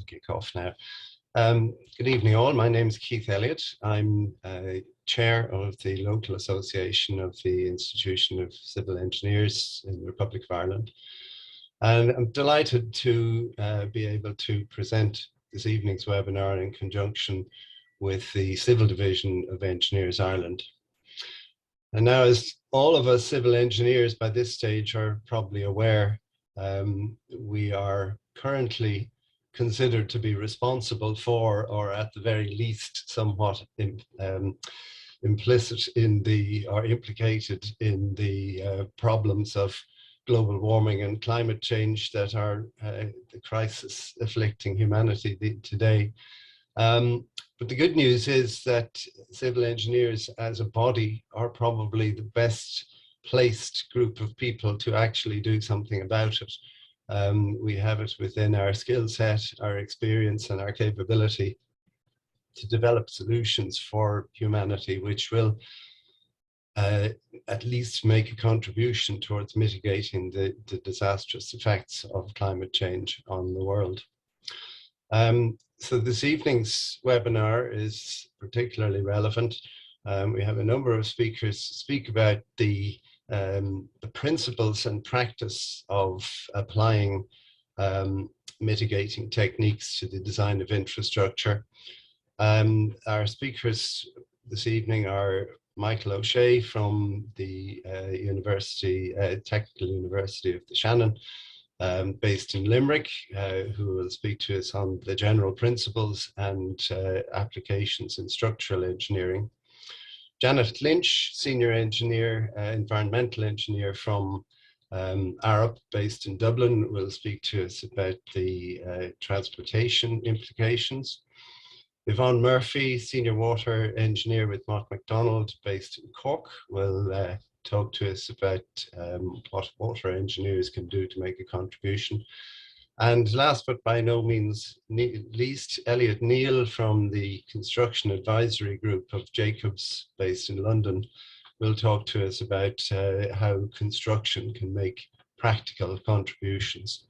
kick off now. Good evening all, my name is Keith Elliott. I'm chair of the local association of the Institution of Civil Engineers in the Republic of Ireland. And I'm delighted to be able to present this evening's webinar in conjunction with the Civil Division of Engineers Ireland. And now, as all of us civil engineers by this stage are probably aware, we are currently considered to be responsible for, or at the very least somewhat implicit in the, or implicated in the problems of global warming and climate change that are the crisis afflicting humanity today. But the good news is that civil engineers as a body are probably the best placed group of people to actually do something about it. We have it within our skill set, our experience and our capability to develop solutions for humanity which will at least make a contribution towards mitigating the disastrous effects of climate change on the world. So this evening's webinar is particularly relevant. We have a number of speakers speak about the principles and practice of applying mitigating techniques to the design of infrastructure. Our speakers this evening are Michael O'Shea from the Technical University of the Shannon, based in Limerick, who will speak to us on the general principles and applications in structural engineering. Janet Lynch, Senior Engineer, Environmental Engineer from Arup, based in Dublin, will speak to us about the transportation implications. Yvonne Murphy, Senior Water Engineer with Mott MacDonald, based in Cork, will talk to us about what water engineers can do to make a contribution. And last but by no means least, Elliot Neal from the Construction Advisory Group of Jacobs, based in London, will talk to us about how construction can make practical contributions.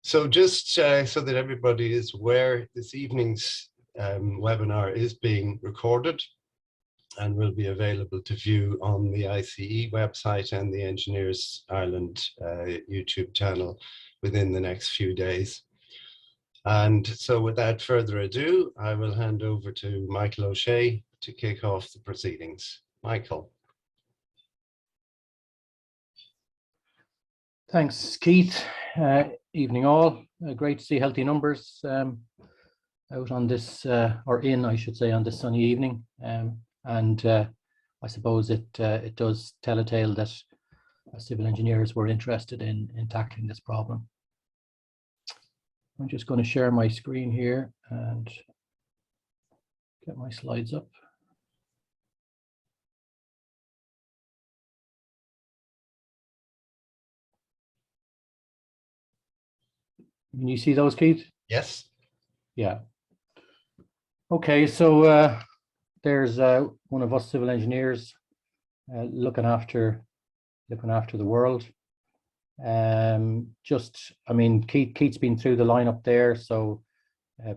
So just so that everybody is aware, this evening's webinar is being recorded and will be available to view on the ICE website and the Engineers Ireland YouTube channel within the next few days. And so without further ado, I will hand over to Michael O'Shea to kick off the proceedings. Michael. Thanks, Keith. Evening all. Great to see healthy numbers out on this, or in, I should say, on this sunny evening. And I suppose it does tell a tale that civil engineers were interested in tackling this problem. I'm just going to share my screen here and get my slides up. Can you see those, Keith? Yes. Yeah. Okay, so there's one of us civil engineers looking after the world. I mean, Keith's been through the lineup there, so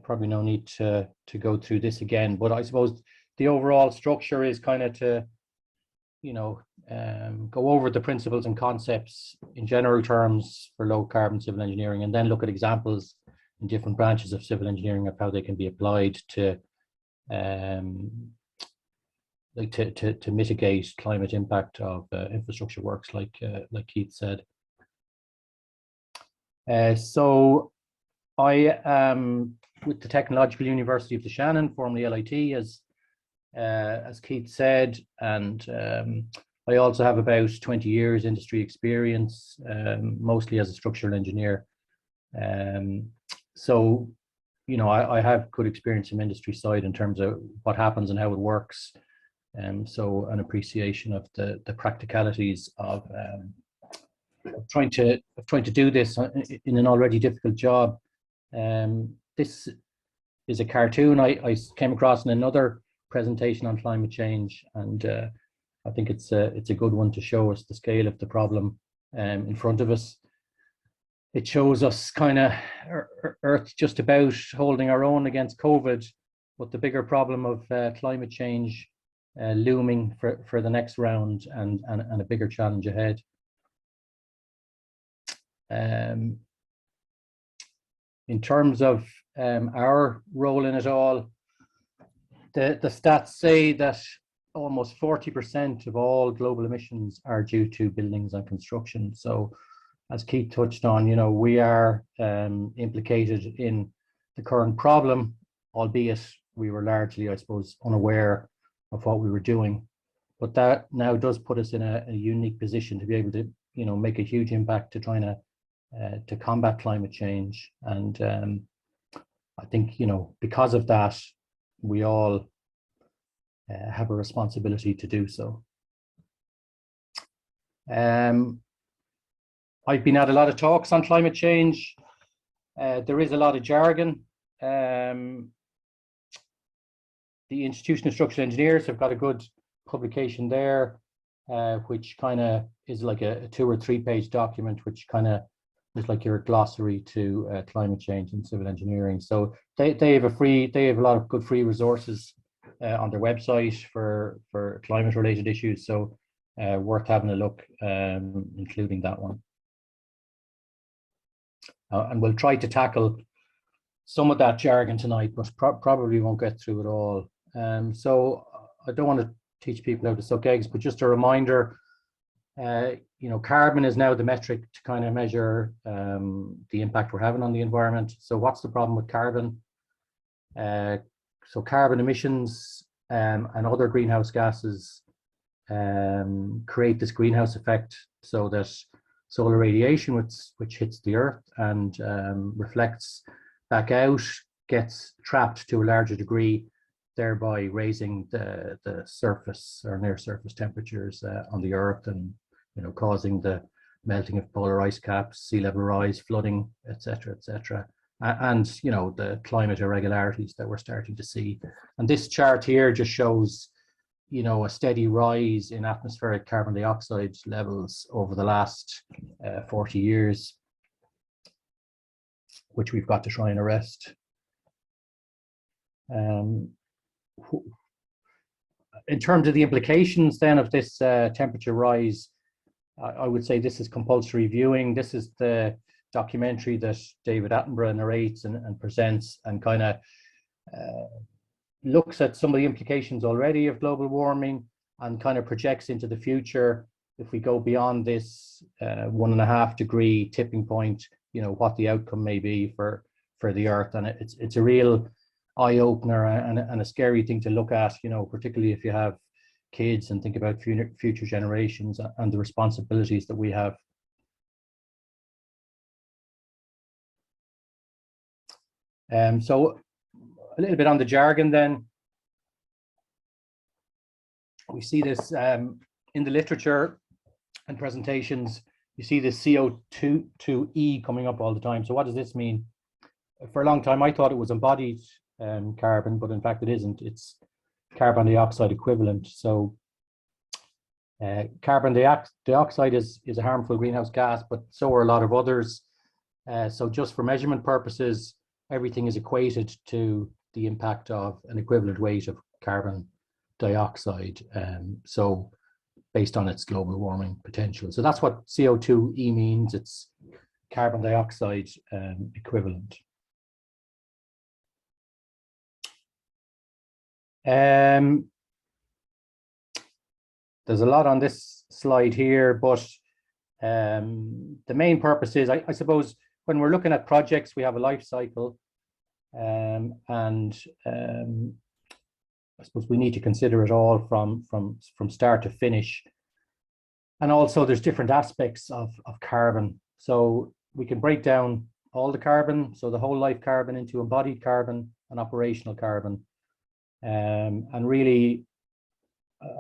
probably no need to go through this again. But I suppose the overall structure is kind of to, you know, go over the principles and concepts in general terms for low carbon civil engineering, and then look at examples in different branches of civil engineering of how they can be applied to to mitigate climate impact of infrastructure works, like Keith said. So I am with the Technological University of the Shannon, formerly LIT, as Keith said, and I also have about 20 years industry experience, mostly as a structural engineer. So, you know, I have good experience from industry side in terms of what happens and how it works. So an appreciation of the practicalities of trying to do this in an already difficult job. This is a cartoon I came across in another presentation on climate change, and I think it's a good one to show us the scale of the problem in front of us. it shows us kind of Earth just about holding our own against COVID, but the bigger problem of climate change looming for the next round, and a bigger challenge ahead. In terms of our role in it all, the stats say that almost 40% of all global emissions are due to buildings and construction. So as Keith touched on, you know, we are implicated in the current problem, albeit we were largely, I suppose, unaware of what we were doing. But that now does put us in a unique position to be able to, you know, make a huge impact to trying to combat climate change. And I think, you know, because of that, we all have a responsibility to do so. I've been at a lot of talks on climate change. There is a lot of jargon. The Institution of Structural Engineers have got a good publication there, which kind of is like a 2 or 3 page document, which kind of is like your glossary to climate change and civil engineering. So they have a lot of good free resources on their website for climate related issues. So worth having a look, including that one. And we'll try to tackle some of that jargon tonight, but probably won't get through it all. So I don't want to teach people how to suck eggs, but just a reminder, you know, carbon is now the metric to kind of measure the impact we're having on the environment. So what's the problem with carbon? So carbon emissions and other greenhouse gases create this greenhouse effect, so that solar radiation, which hits the Earth and reflects back out, gets trapped to a larger degree, thereby raising the surface or near surface temperatures on the Earth, and, you know, causing the melting of polar ice caps, sea level rise, flooding, etc., etc., and, you know, the climate irregularities that we're starting to see. And this chart here just shows, you know, a steady rise in atmospheric carbon dioxide levels over the last 40 years, which we've got to try and arrest. In terms of the implications then of this temperature rise, I would say this is compulsory viewing. This is the documentary that David Attenborough narrates and presents, and kind of looks at some of the implications already of global warming, and kind of projects into the future. If we go beyond this 1.5 degree tipping point, you know, what the outcome may be for the Earth. And it's a real eye-opener and a scary thing to look at, you know, particularly if you have kids and think about future generations and the responsibilities that we have. So a little bit on the jargon then. We see this in the literature and presentations. You see this CO2e coming up all the time. So what does this mean? For a long time, I thought it was embodied carbon, but in fact it isn't. It's carbon dioxide equivalent. So carbon dioxide is a harmful greenhouse gas, but so are a lot of others. So just for measurement purposes, everything is equated to the impact of an equivalent weight of carbon dioxide, so based on its global warming potential. So that's what CO2e means. It's carbon dioxide equivalent. There's a lot on this slide here, but the main purpose is, I suppose, when we're looking at projects, we have a life cycle, and I suppose we need to consider it all from start to finish. And also there's different aspects of carbon. So we can break down all the carbon, so the whole life carbon, into embodied carbon and operational carbon. And really,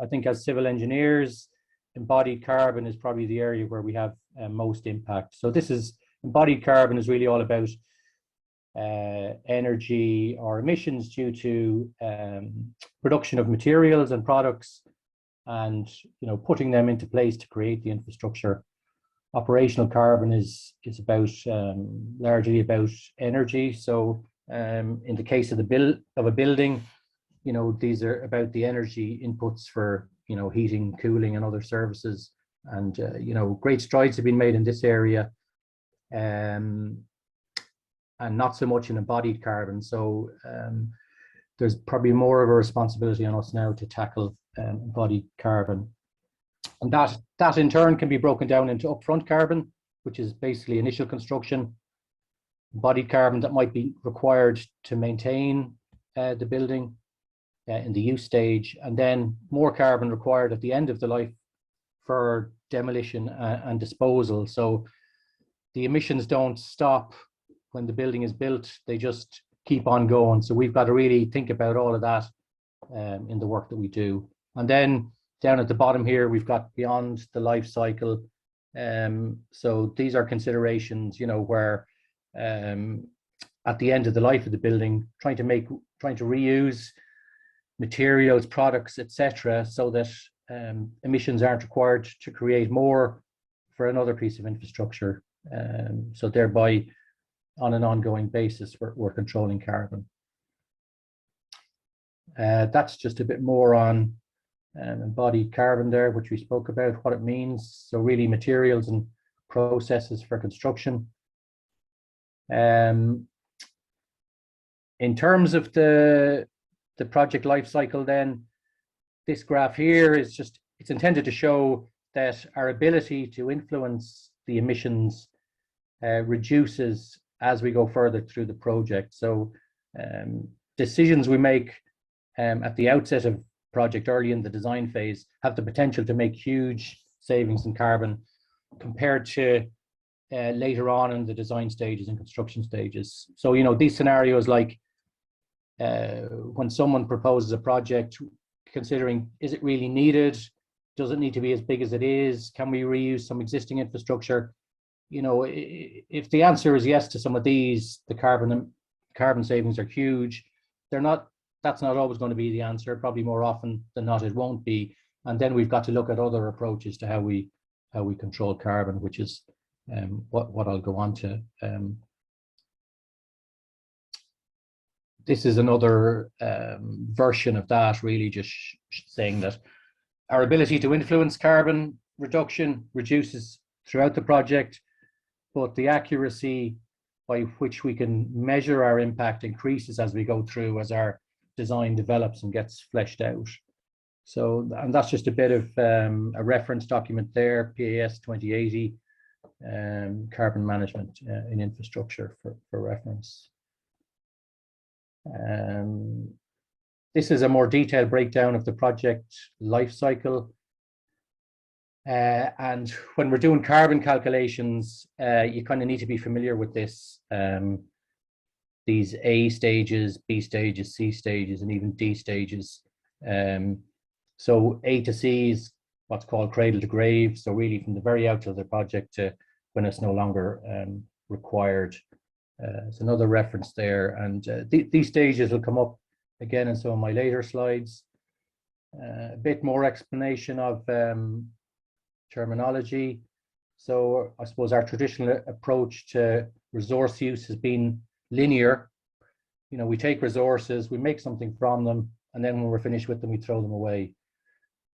I think as civil engineers, embodied carbon is probably the area where we have most impact. So this is, embodied carbon is really all about energy or emissions due to production of materials and products, and, you know, putting them into place to create the infrastructure Operational carbon is about largely about energy. So in the case of a building, these are about the energy inputs for heating, cooling, and other services. And great strides have been made in this area, and not so much in embodied carbon. So there's probably more of a responsibility on us now to tackle embodied carbon. And that in turn can be broken down into upfront carbon, which is basically initial construction, embodied carbon that might be required to maintain the building in the use stage, and then more carbon required at the end of the life for demolition and disposal. So the emissions don't stop when the building is built, they just keep on going. So we've got to really think about all of that in the work that we do. And then down at the bottom here, we've got beyond the life cycle. So these are considerations, where at the end of the life of the building, trying to reuse materials, products, etc., so that emissions aren't required to create more for another piece of infrastructure. So thereby, on an ongoing basis, we're controlling carbon. That's just a bit more on embodied carbon there, which we spoke about, what it means. So really materials and processes for construction. In terms of the project life cycle, then this graph here is it's intended to show that our ability to influence the emissions reduces as we go further through the project. So decisions we make at the outset of project, early in the design phase, have the potential to make huge savings in carbon compared to later on in the design stages and construction stages. So these scenarios, like when someone proposes a project, considering, is it really needed? Does it need to be as big as it is? Can we reuse some existing infrastructure? If the answer is yes to some of these, the carbon savings are huge. That's not always going to be the answer. Probably more often than not, it won't be. And then we've got to look at other approaches to how we control carbon, which is what I'll go on to. This is another version of that, really just saying that our ability to influence carbon reduction reduces throughout the project, but the accuracy by which we can measure our impact increases as we go through, as our design develops and gets fleshed out. So, and that's just a bit of a reference document there, PAS 2080, carbon management in infrastructure for reference. This is a more detailed breakdown of the project life cycle. And when we're doing carbon calculations, you kind of need to be familiar with this. These A stages, B stages, C stages, and even D stages. So A to C is what's called cradle to grave. So really from the very outset of the project to when it's no longer required. There's another reference there. And these stages will come up again in some of my later slides. A bit more explanation of terminology. So I suppose our traditional approach to resource use has been linear. We take resources, we make something from them, and then when we're finished with them, we throw them away.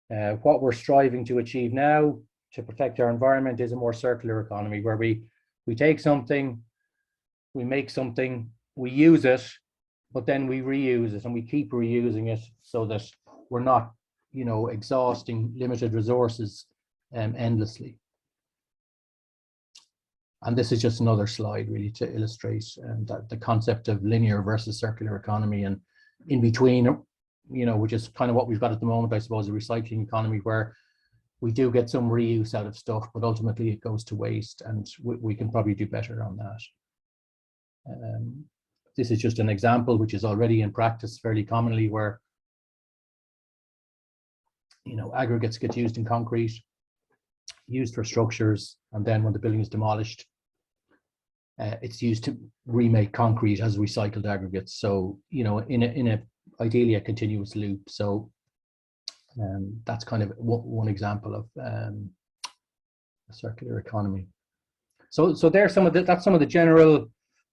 What we're striving to achieve now to protect our environment is a more circular economy, where we take something, we make something, we use it, but then we reuse it and we keep reusing it so that we're not, exhausting limited resources endlessly. And this is just another slide really to illustrate the concept of linear versus circular economy, and in between, which is kind of what we've got at the moment, I suppose, a recycling economy where we do get some reuse out of stuff, but ultimately it goes to waste, and we can probably do better on that. This is just an example which is already in practice fairly commonly, where aggregates get used in concrete, used for structures, and then when the building is demolished, it's used to remake concrete as recycled aggregates. So in a ideally a continuous loop. So that's kind of one example of a circular economy. So there's that's some of the general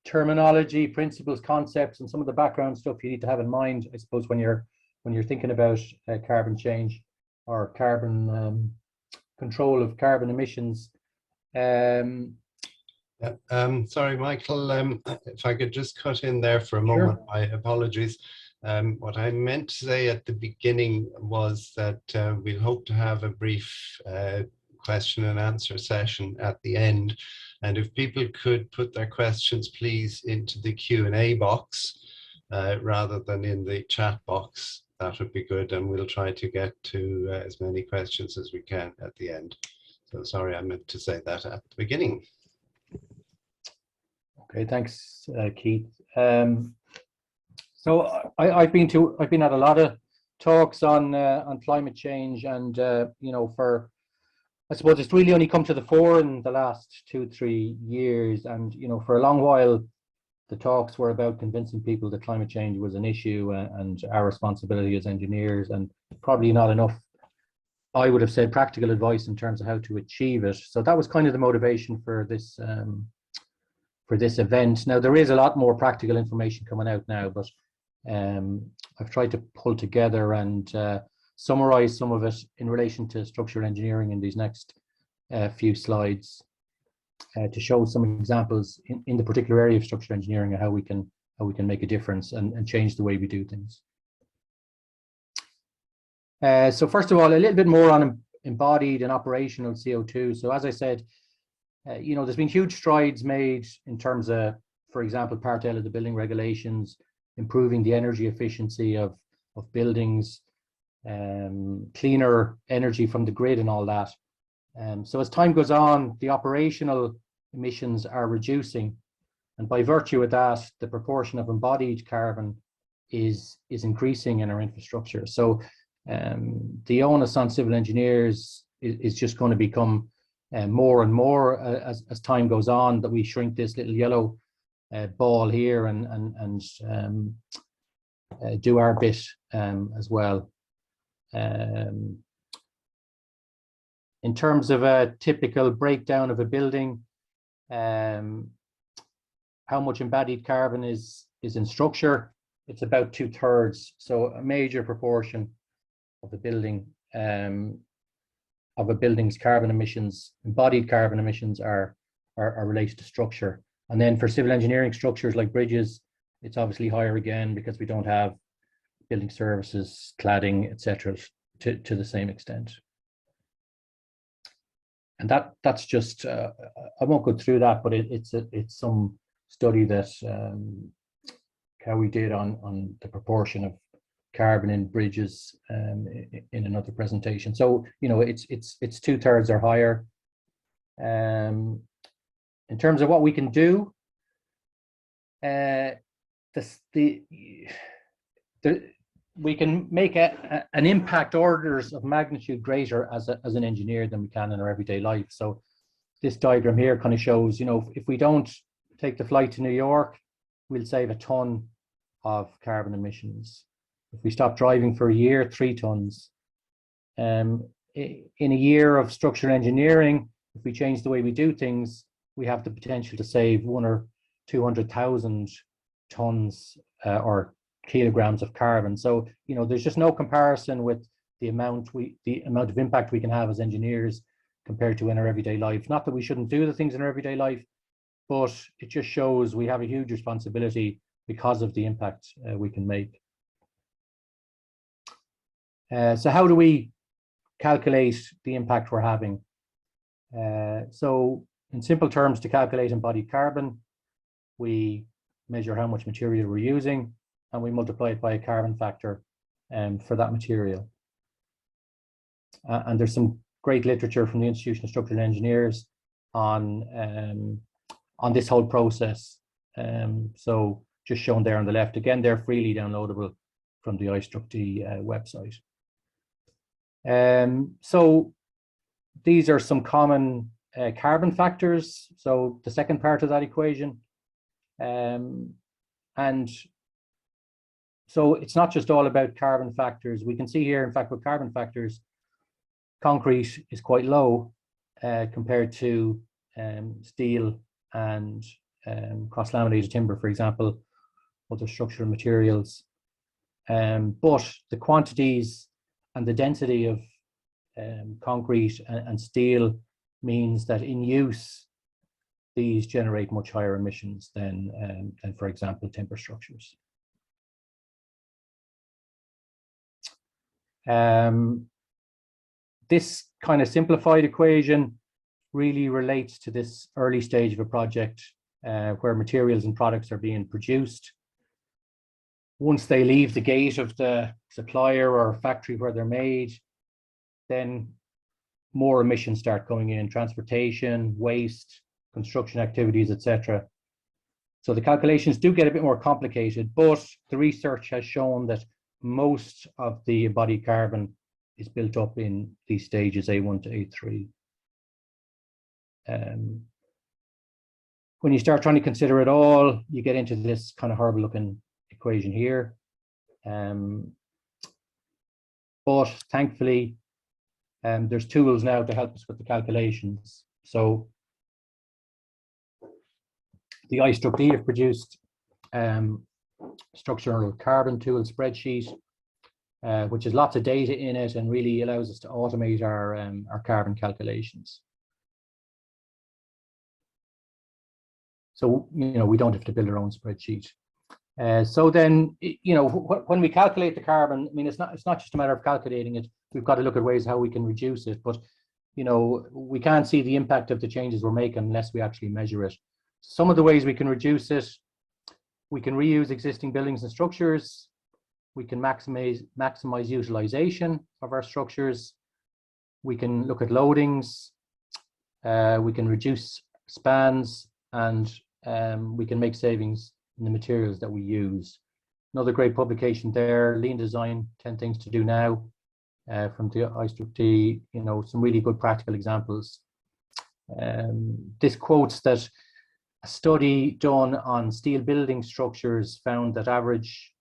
terminology, principles, concepts, and some of the background stuff you need to have in mind, I suppose, when you're thinking about carbon change or carbon control of carbon emissions. Sorry, Michael, if I could just cut in there for a moment, my apologies. What I meant to say at the beginning was that we hope to have a brief question and answer session at the end. And if people could put their questions, please, into the Q&A box rather than in the chat box, that would be good. And we'll try to get to as many questions as we can at the end. So sorry, I meant to say that at the beginning. Okay, thanks, Keith. So I've been at a lot of talks on climate change, and you know, I suppose it's really only come to the fore in the last 2-3 years, and you know, for a long while the talks were about convincing people that climate change was an issue and our responsibility as engineers, and probably not enough, I would have said, practical advice in terms of how to achieve it. So that was kind of the motivation for this event. Now there is a lot more practical information coming out now, but I've tried to pull together and summarize some of it in relation to structural engineering in these next few slides to show some examples in the particular area of structural engineering and how we can make a difference and change the way we do things. So first of all, a little bit more on embodied and operational CO2. So as I said, you know, there's been huge strides made in terms of, for example, Part L of the building regulations, improving the energy efficiency of buildings, cleaner energy from the grid and all that. So as time goes on, the operational emissions are reducing, and by virtue of that, the proportion of embodied carbon is increasing in our infrastructure. So the onus on civil engineers is just going to become more and more as time goes on, that we shrink this little yellow ball here and do our bit as well. In terms of a typical breakdown of a building, how much embodied carbon is in structure, it's about 2/3. So a major proportion of the building, of a building's carbon emissions, embodied carbon emissions, are related to structure. And then for civil engineering structures like bridges, it's obviously higher again because we don't have building services, cladding, etc., to the same extent. And that's just I won't go through that, but it's some study that Cowie did on the proportion of carbon in bridges in another presentation. So you know, it's 2/3 or higher. In terms of what we can do, we can make an impact orders of magnitude greater as an engineer than we can in our everyday life. So this diagram here kind of shows, you know, if we don't take the flight to New York, we'll save a ton of carbon emissions. If we stop driving for a year, 3 tons. In a year of structural engineering, if we change the way we do things, we have the potential to save 100,000 or 200,000 tons or kilograms of carbon. So you know, there's just no comparison with the amount of impact we can have as engineers compared to in our everyday life. Not that we shouldn't do the things in our everyday life, but it just shows we have a huge responsibility because of the impact we can make. So how do we calculate the impact we're having? So in simple terms, to calculate embodied carbon, we measure how much material we're using, and we multiply it by a carbon factor for that material. And there's some great literature from the Institution of Structural Engineers on this whole process. So just shown there on the left. Again, they're freely downloadable from the iStructE website. So these are some common carbon factors. So the second part of that equation. And so it's not just all about carbon factors. We can see here, in fact, with carbon factors, concrete is quite low. compared to steel and cross-laminated timber, for example, other structural materials. But the quantities and the density of concrete and steel means that in use, these generate much higher emissions than for example, timber structures. This kind of simplified equation really relates to this early stage of a project where materials and products are being produced. Once they leave the gate of the supplier or factory where they're made, then more emissions start coming in: transportation, waste, construction activities, etc. So the calculations do get a bit more complicated, but the research has shown that most of the embodied carbon is built up in these stages, A1 to A3. When you start trying to consider it all, you get into this kind of horrible looking equation here. But thankfully, there's tools now to help us with the calculations. So the I/D have produced structural carbon tool spreadsheet, which has lots of data in it and really allows us to automate our carbon calculations. So, we don't have to build our own spreadsheet. So then, when we calculate the carbon, I mean, it's not just a matter of calculating it. We've got to look at ways how we can reduce it. But, we can't see the impact of the changes we're making unless we actually measure it. Some of the ways we can reduce it: we can reuse existing buildings and structures. We can maximize utilization of our structures. We can look at loadings. We can reduce spans, and we can make savings in the materials that we use. Another great publication there, Lean Design, 10 Things to Do Now, from the I/D, some really good practical examples. This quotes that a study done on steel building structures found that average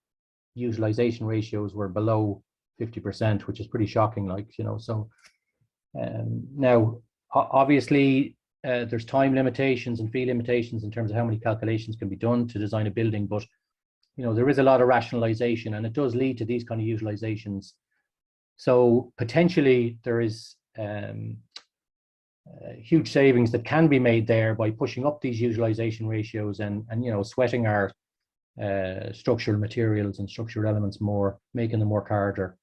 utilization ratios were below 50%, which is pretty shocking, so now obviously there's time limitations and fee limitations in terms of how many calculations can be done to design a building, but there is a lot of rationalization, and it does lead to these kind of utilizations. So potentially there is huge savings that can be made there by pushing up these utilization ratios and sweating our structural materials and structural elements more, making them work harder.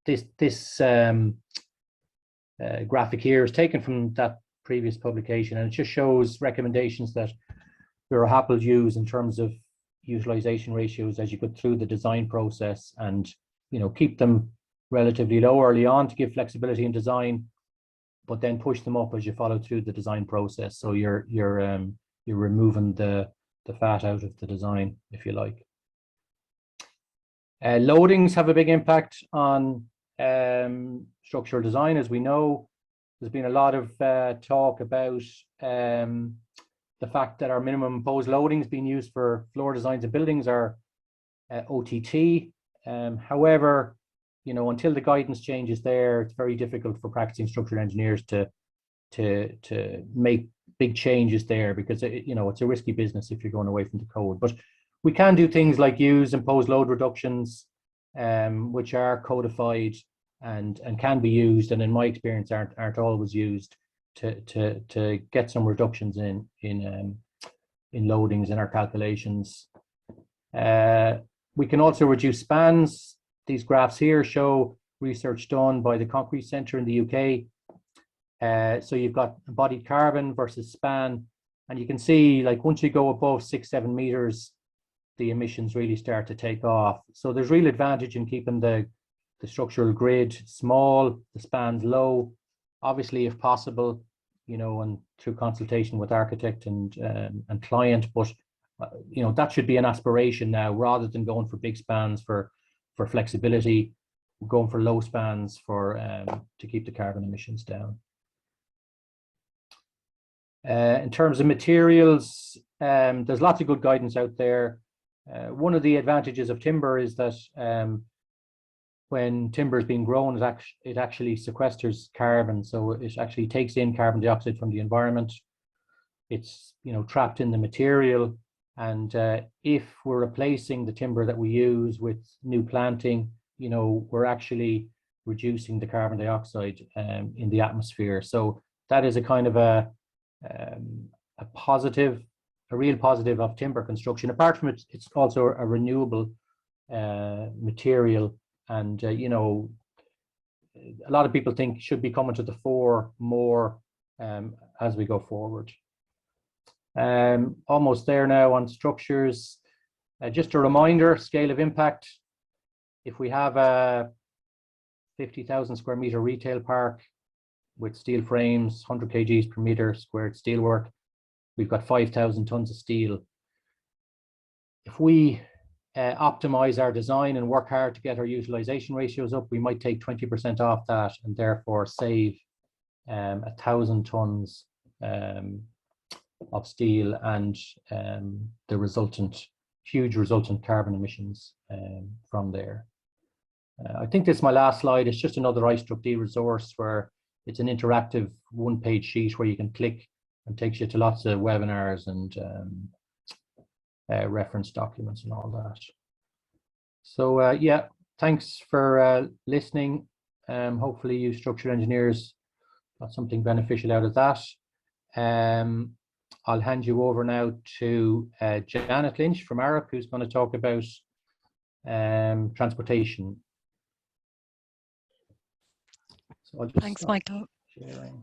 This graphic here is taken from that previous publication, and it just shows recommendations that Bureau Happel use in terms of utilization ratios as you go through the design process, and keep them relatively low early on to give flexibility in design, but then push them up as you follow through the design process. So you're removing the fat out of the design, if you like. Loadings have a big impact on structural design, as we know. There's been a lot of talk about the fact that our minimum imposed loadings being used for floor designs of buildings are OTT. However, until the guidance changes there, it's very difficult for practicing structural engineers to make big changes there, because it's a risky business if you're going away from the code. But we can do things like use imposed load reductions, which are codified and can be used, and in my experience aren't always used to get some reductions in loadings in our calculations. We can also reduce spans. These graphs here show research done by the Concrete Centre in the UK. So you've got embodied carbon versus span, and you can see, once you go above 6-7 meters, the emissions really start to take off. So there's real advantage in keeping the structural grid small, the spans low, obviously if possible, and through consultation with architect and client. But that should be an aspiration now, rather than going for big spans for flexibility. We're going for low spans to keep the carbon emissions down. In terms of materials, there's lots of good guidance out there. One of the advantages of timber is that when timber is being grown, it actually sequesters carbon. So it actually takes in carbon dioxide from the environment. It's, you know, trapped in the material. And if we're replacing the timber that we use with new planting, you know, we're actually reducing the carbon dioxide in the atmosphere. So that is a kind of a positive, a real positive of timber construction. Apart from it, it's also a renewable material. And, you know, a lot of people think should be coming to the fore more as we go forward. Almost there now on structures. Just a reminder, scale of impact. If we have a 50,000 square meter retail park with steel frames, 100 kgs per meter squared steelwork, we've got 5,000 tons of steel. If we optimize our design and work hard to get our utilization ratios up, we might take 20% off that and therefore save 1,000 tons of steel and the resultant, huge resultant carbon emissions from there. I think this is my last slide. It's just another iStructD resource where it's an interactive one-page sheet where you can click and takes you to lots of webinars and reference documents and all that. So yeah, thanks for listening. Hopefully you structural engineers got something beneficial out of that. I'll hand you over now to Janet Lynch from Arup, who's going to talk about transportation. So thanks, Michael. Sharing.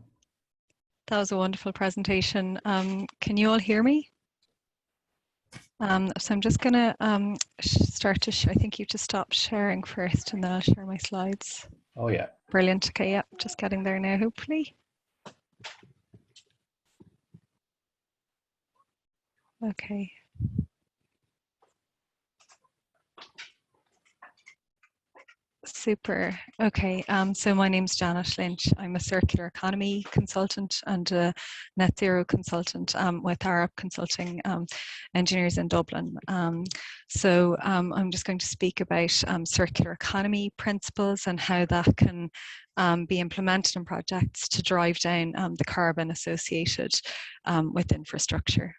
That was a wonderful presentation. Can you all hear me? So I'm just going to start to, I think you just stop sharing first and then I'll share my slides. Oh yeah. Brilliant. Okay, yeah, just getting there now, hopefully. Okay. Super. Okay, so my name's Janet Lynch. I'm a circular economy consultant and a net zero consultant with Arup Consulting Engineers in Dublin. So I'm just going to speak about circular economy principles and how that can be implemented in projects to drive down the carbon associated with infrastructure.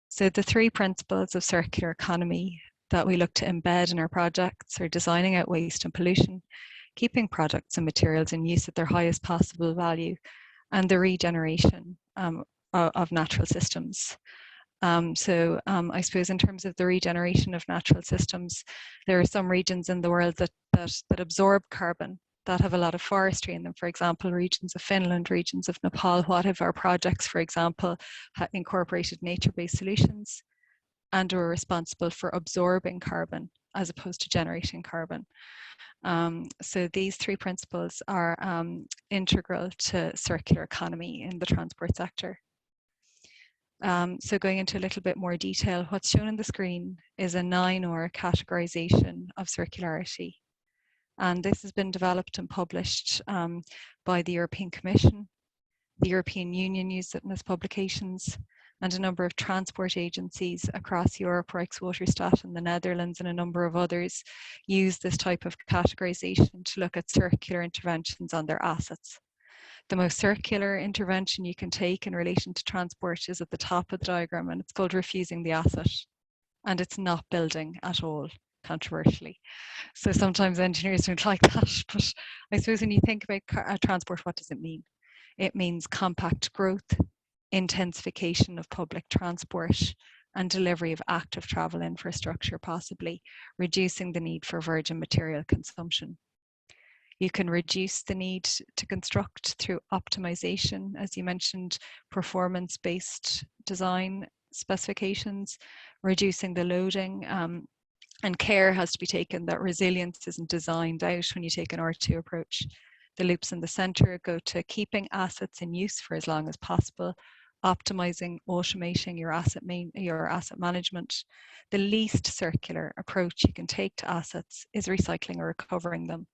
So the three principles of circular economy that we look to embed in our projects are designing out waste and pollution, keeping products and materials in use at their highest possible value, and the regeneration of natural systems. So I suppose in terms of the regeneration of natural systems, there are some regions in the world that absorb carbon, that have a lot of forestry in them. For example, regions of Finland, regions of Nepal. What if our projects, for example, incorporated nature-based solutions and are responsible for absorbing carbon as opposed to generating carbon? So these three principles are integral to circular economy in the transport sector. So going into a little bit more detail, what's shown on the screen is a 9R categorization of circularity. And this has been developed and published by the European Commission. The European Union used it in its publications, and a number of transport agencies across Europe, Rijkswaterstaat in the Netherlands and a number of others, use this type of categorization to look at circular interventions on their assets. The most circular intervention you can take in relation to transport is at the top of the diagram, and it's called refusing the asset. And it's not building at all, controversially. So sometimes engineers don't like that, but I suppose when you think about transport, what does it mean? It means compact growth, intensification of public transport, and delivery of active travel infrastructure, possibly reducing the need for virgin material consumption. You can reduce the need to construct through optimization, as you mentioned, performance-based design specifications, reducing the loading, and care has to be taken that resilience isn't designed out when you take an R2 approach. The loops in the center go to keeping assets in use for as long as possible, optimizing, automating your asset management. The least circular approach you can take to assets is recycling or recovering them.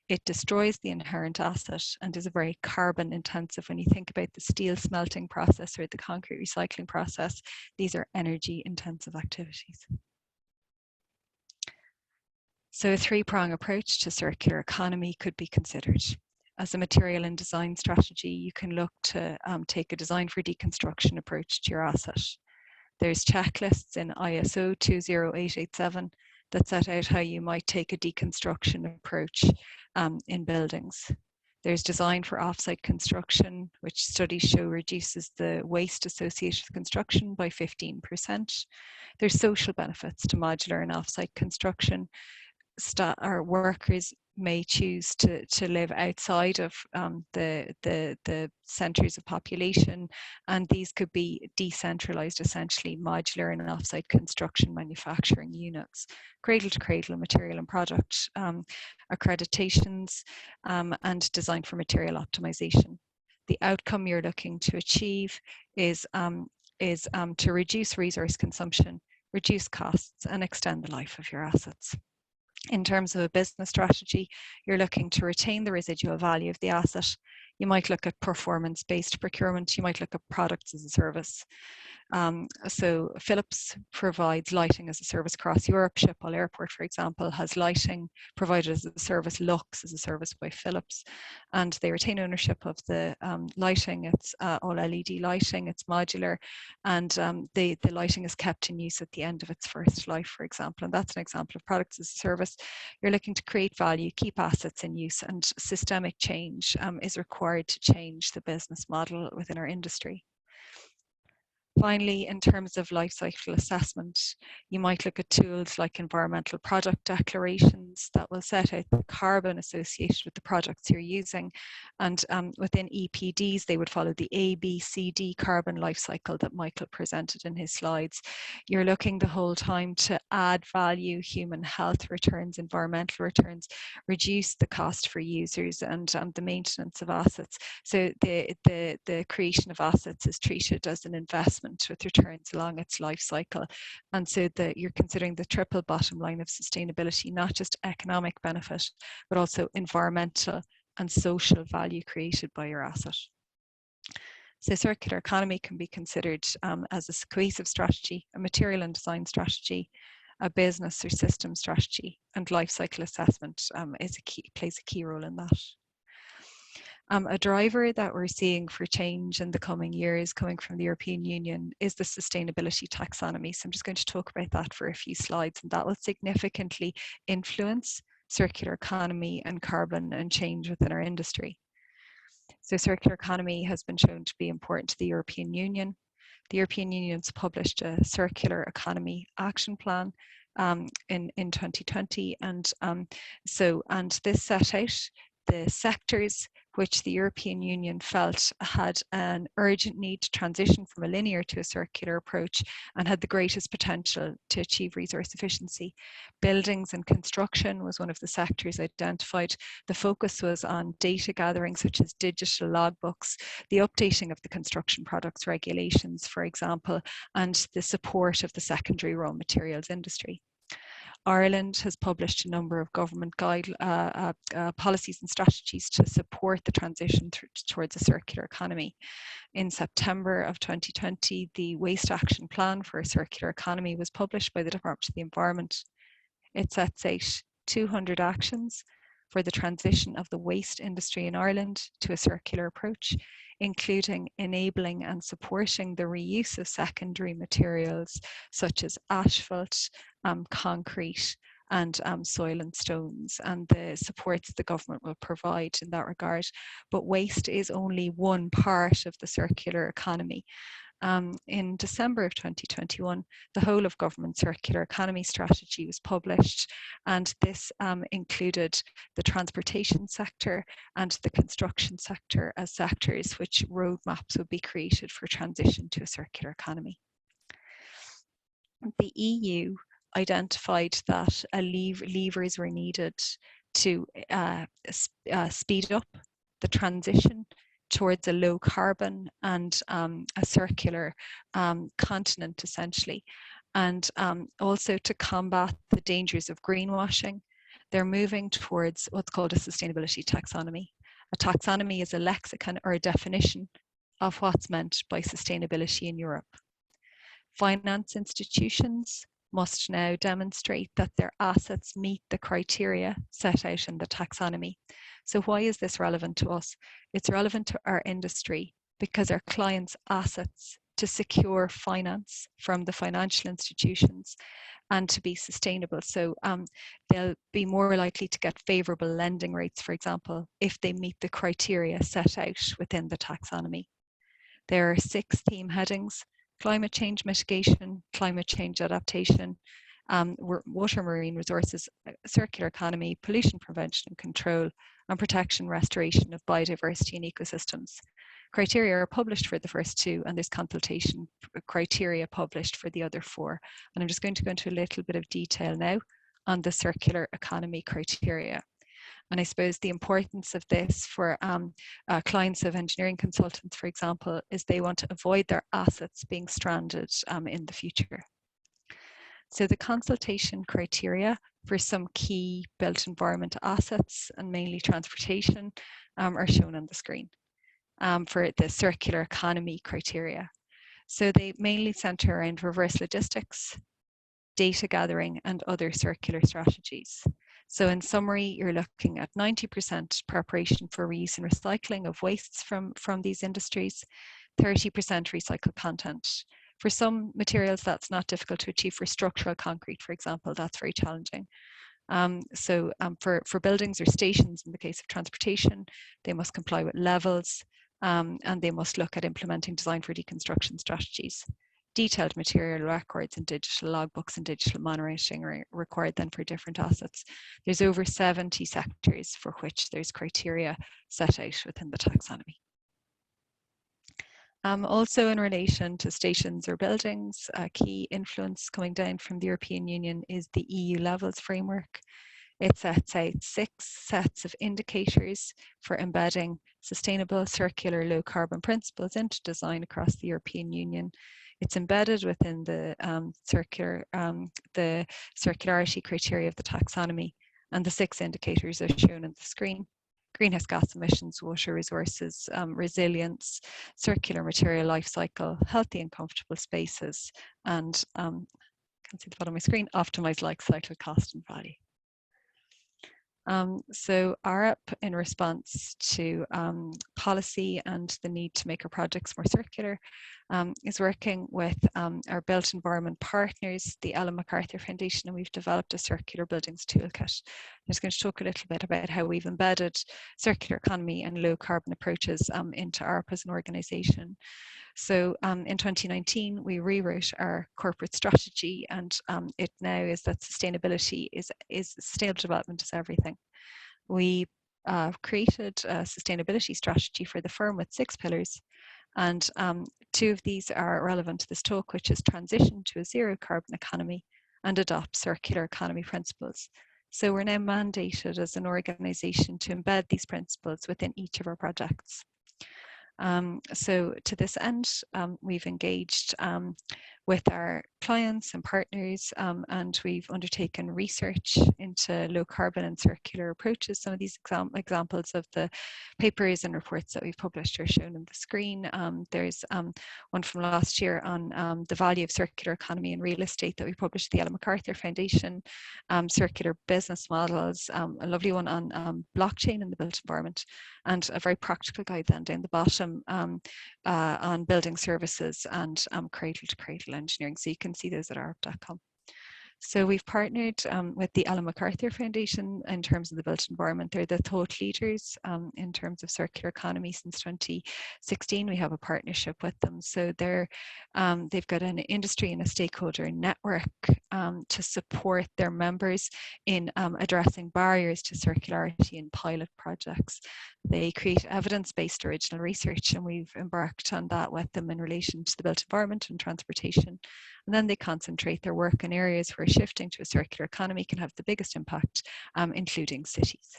It destroys the inherent asset and is a very carbon intensive. When you think about the steel smelting process or the concrete recycling process, these are energy intensive activities. So a three-prong approach to circular economy could be considered. As a material and design strategy, you can look to take a design for deconstruction approach to your asset. There's checklists in ISO 20887 that set out how you might take a deconstruction approach in buildings. There's design for offsite construction, which studies show reduces the waste associated with construction by 15%. There's social benefits to modular and offsite construction. Our workers may choose to live outside of the centres of population, and these could be decentralised, essentially modular and offsite construction manufacturing units, cradle to cradle material and product accreditations, and design for material optimisation. The outcome you're looking to achieve is to reduce resource consumption, reduce costs, and extend the life of your assets. In terms of a business strategy, you're looking to retain the residual value of the asset. You might look at performance-based procurement. You might look at products as a service. So Philips provides lighting as a service across Europe. Schiphol Airport, for example, has lighting provided as a service. Lux is a service by Philips, and they retain ownership of the lighting. It's all LED lighting. It's modular, and the lighting is kept in use at the end of its first life, for example. And that's an example of products as a service. You're looking to create value, keep assets in use, and systemic change is required to change the business model within our industry. Finally, in terms of life cycle assessment, you might look at tools like environmental product declarations that will set out the carbon associated with the products you're using. And within EPDs, they would follow the A, B, C, D carbon life cycle that Michael presented in his slides. You're looking the whole time to add value, human health returns, environmental returns, reduce the cost for users, and the maintenance of assets. So the creation of assets is treated as an investment with returns along its life cycle. And so you're considering the triple bottom line of sustainability, not just economic benefit, but also environmental and social value created by your asset. So circular economy can be considered as a cohesive strategy, a material and design strategy, a business or system strategy, and life cycle assessment plays a key role in that. A driver that we're seeing for change in the coming years coming from the European Union is the sustainability taxonomy. So I'm just going to talk about that for a few slides, and that will significantly influence circular economy and carbon and change within our industry. So circular economy has been shown to be important to the European Union. The European Union's published a circular economy action plan in 2020, and this set out the sectors which the European Union felt had an urgent need to transition from a linear to a circular approach and had the greatest potential to achieve resource efficiency. Buildings and construction was one of the sectors identified. The focus was on data gathering, such as digital logbooks, the updating of the construction products regulations, for example, and the support of the secondary raw materials industry. Ireland has published a number of government policies and strategies to support the transition towards a circular economy. In September of 2020, the Waste Action Plan for a Circular Economy was published by the Department of the Environment. It sets out 200 actions for the transition of the waste industry in Ireland to a circular approach, including enabling and supporting the reuse of secondary materials such as asphalt, concrete, and soil and stones, and the supports the government will provide in that regard. But waste is only one part of the circular economy. In December of 2021, the whole of government circular economy strategy was published, and this included the transportation sector and the construction sector as sectors which roadmaps would be created for transition to a circular economy. The EU identified that levers were needed to speed up the transition towards a low carbon and a circular continent, essentially, and also to combat the dangers of greenwashing. They're moving towards what's called a sustainability taxonomy. A taxonomy is a lexicon or a definition of what's meant by sustainability in Europe. Finance institutions must now demonstrate that their assets meet the criteria set out in the taxonomy. So why is this relevant to us? It's relevant to our industry because our clients' assets to secure finance from the financial institutions and to be sustainable. So they'll be more likely to get favourable lending rates, for example, if they meet the criteria set out within the taxonomy. There are 6 theme headings: climate change mitigation, climate change adaptation, water marine resources, circular economy, pollution prevention and control, and protection, restoration of biodiversity and ecosystems. Criteria are published for the first 2, and there's consultation criteria published for the other 4. And I'm just going to go into a little bit of detail now on the circular economy criteria. And I suppose the importance of this for clients of engineering consultants, for example, is they want to avoid their assets being stranded in the future. So the consultation criteria for some key built environment assets, and mainly transportation, are shown on the screen for the circular economy criteria. So they mainly center around reverse logistics, data gathering, and other circular strategies. So in summary, you're looking at 90% preparation for reuse and recycling of wastes from these industries, 30% recycled content. For some materials, that's not difficult to achieve. For structural concrete, for example, that's very challenging. For buildings or stations, in the case of transportation, they must comply with levels, and they must look at implementing design for deconstruction strategies. Detailed material records and digital logbooks and digital monitoring are required then for different assets. There's over 70 sectors for which there's criteria set out within the taxonomy. Also in relation to stations or buildings, a key influence coming down from the European Union is the EU levels framework. It sets out 6 sets of indicators for embedding sustainable, circular, low carbon principles into design across the European Union. It's embedded within the circularity criteria of the taxonomy, and the 6 indicators are shown on the screen: greenhouse gas emissions, water resources, resilience, circular material life cycle, healthy and comfortable spaces, and can see the bottom of my screen, optimized life cycle cost and value. So ARAP, in response to policy and the need to make our projects more circular, is working with our built environment partners, the Ellen MacArthur Foundation, and we've developed a circular buildings toolkit. I'm just going to talk a little bit about how we've embedded circular economy and low carbon approaches into ARAP as an organisation. So in 2019, we rewrote our corporate strategy, and it now is that sustainability is sustainable development is everything. We created a sustainability strategy for the firm with 6 pillars, and 2 of these are relevant to this talk, which is transition to a zero carbon economy and adopt circular economy principles. So we're now mandated as an organisation to embed these principles within each of our projects. So to this end, we've engaged with our clients and partners, and we've undertaken research into low carbon and circular approaches. Some of these examples of the papers and reports that we've published are shown on the screen. There's one from last year on the value of circular economy and real estate that we published at the Ellen MacArthur Foundation, circular business models, a lovely one on blockchain in the built environment, and a very practical guide then down the bottom on building services and cradle to cradle engineering. So you can see those at arp.com. So we've partnered with the Ellen MacArthur Foundation in terms of the built environment. They're the thought leaders in terms of circular economy since 2016. We have a partnership with them. So they've got an industry and a stakeholder network to support their members in addressing barriers to circularity in pilot projects. They create evidence-based original research, and we've embarked on that with them in relation to the built environment and transportation. And then they concentrate their work in areas where shifting to a circular economy can have the biggest impact, including cities.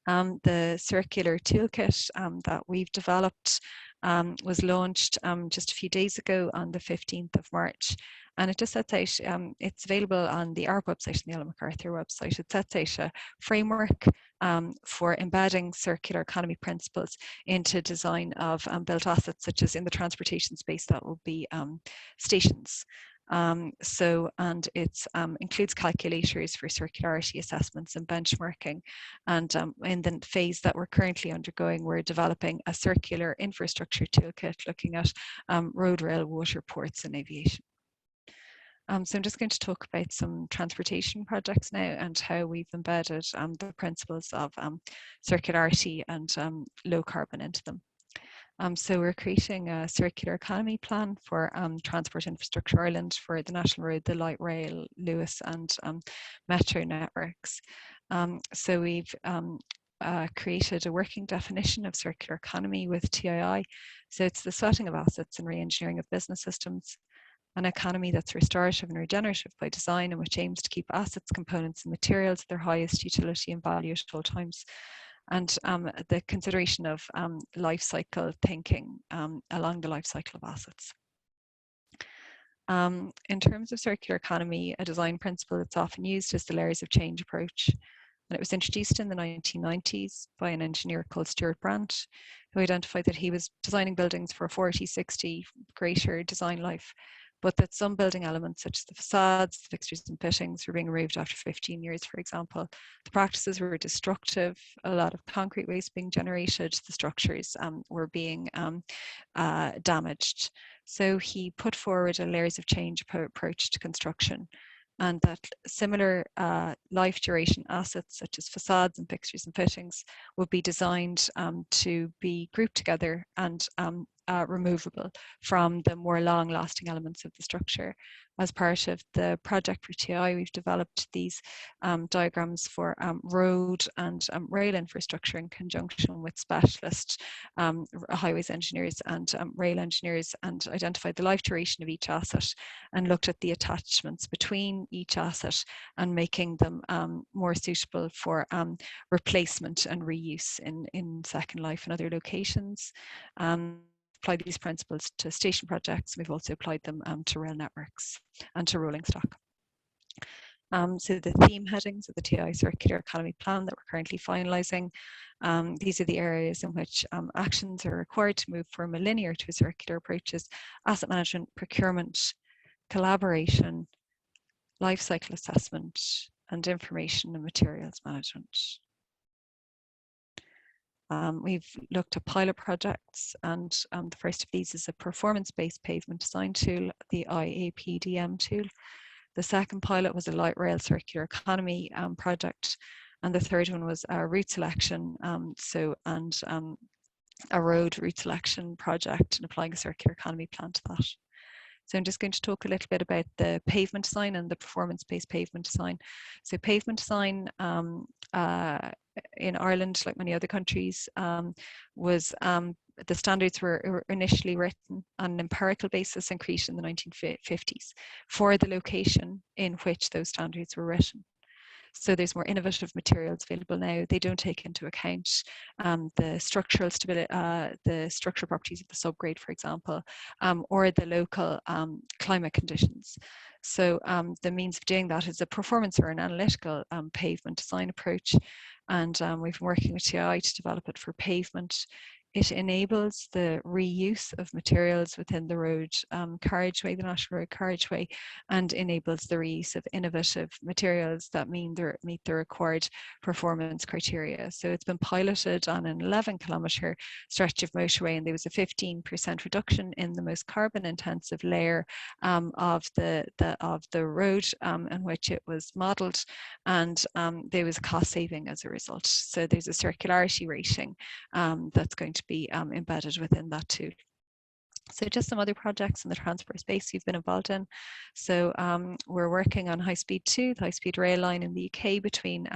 The circular toolkit that we've developed was launched just a few days ago on the 15th of March. And it just sets out, it's available on the ARP website and the Ellen MacArthur website. It sets out a framework for embedding circular economy principles into design of built assets, such as in the transportation space, that will be stations. And it includes calculators for circularity assessments and benchmarking. And in the phase that we're currently undergoing, we're developing a circular infrastructure toolkit looking at road, rail, water, ports and aviation. So I'm just going to talk about some transportation projects now and how we've embedded the principles of circularity and low carbon into them. So we're creating a circular economy plan for Transport Infrastructure Ireland for the National Road, the Light Rail, Lewis and Metro networks. So we've created a working definition of circular economy with TII. So it's the sweating of assets and re-engineering of business systems, an economy that's restorative and regenerative by design and which aims to keep assets, components and materials at their highest utility and value at all times. And the consideration of life cycle thinking along the life cycle of assets. In terms of circular economy, a design principle that's often used is the layers of change approach. And it was introduced in the 1990s by an engineer called Stuart Brandt, who identified that he was designing buildings for 40, 60 greater design life, but that some building elements such as the facades, the fixtures and fittings were being removed after 15 years, for example. The practices were destructive, a lot of concrete waste being generated, the structures were being damaged. So he put forward a layers of change approach to construction, and that similar life duration assets such as facades and fixtures and fittings would be designed to be grouped together and removable from the more long-lasting elements of the structure. As part of the project for TI, we've developed these diagrams for road and rail infrastructure in conjunction with specialist highways engineers and rail engineers, and identified the life duration of each asset and looked at the attachments between each asset and making them more suitable for replacement and reuse in second life and other locations. Apply these principles to station projects. We've also applied them to rail networks and to rolling stock. So the theme headings of the TI Circular Economy Plan that we're currently finalising, these are the areas in which actions are required to move from a linear to a circular approaches: asset management, procurement, collaboration, life cycle assessment, and information and materials management. We've looked at pilot projects, and the first of these is a performance-based pavement design tool, the IAPDM tool. The second pilot was a light rail circular economy project, and the third one was a route selection, a road route selection project and applying a circular economy plan to that. So I'm just going to talk a little bit about the pavement design and the performance-based pavement design. So pavement design in Ireland, like many other countries, was the standards were initially written on an empirical basis and created in the 1950s for the location in which those standards were written. So there's more innovative materials available now. They don't take into account the structural stability, the structural properties of the subgrade, for example, or the local climate conditions. So the means of doing that is a performance or an analytical pavement design approach. And we've been working with TI to develop it for pavement. It enables the reuse of materials within the road carriageway, the National Road Carriageway, and enables the reuse of innovative materials that meet the required performance criteria. So it's been piloted on an 11-kilometre stretch of motorway, and there was a 15% reduction in the most carbon-intensive layer of the road in which it was modelled, and there was a cost saving as a result. So there's a circularity rating that's going to be embedded within that tool. So just some other projects in the transport space we've been involved in. So we're working on High Speed 2, the high-speed rail line in the UK between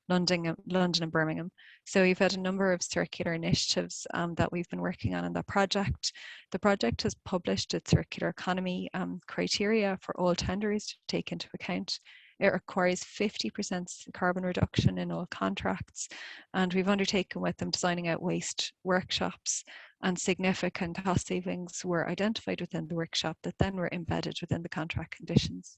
London and Birmingham. So we've had a number of circular initiatives that we've been working on in that project. The project has published its circular economy criteria for all tenders to take into account. It requires 50% carbon reduction in all contracts, and we've undertaken with them designing out waste workshops, and significant cost savings were identified within the workshop that then were embedded within the contract conditions.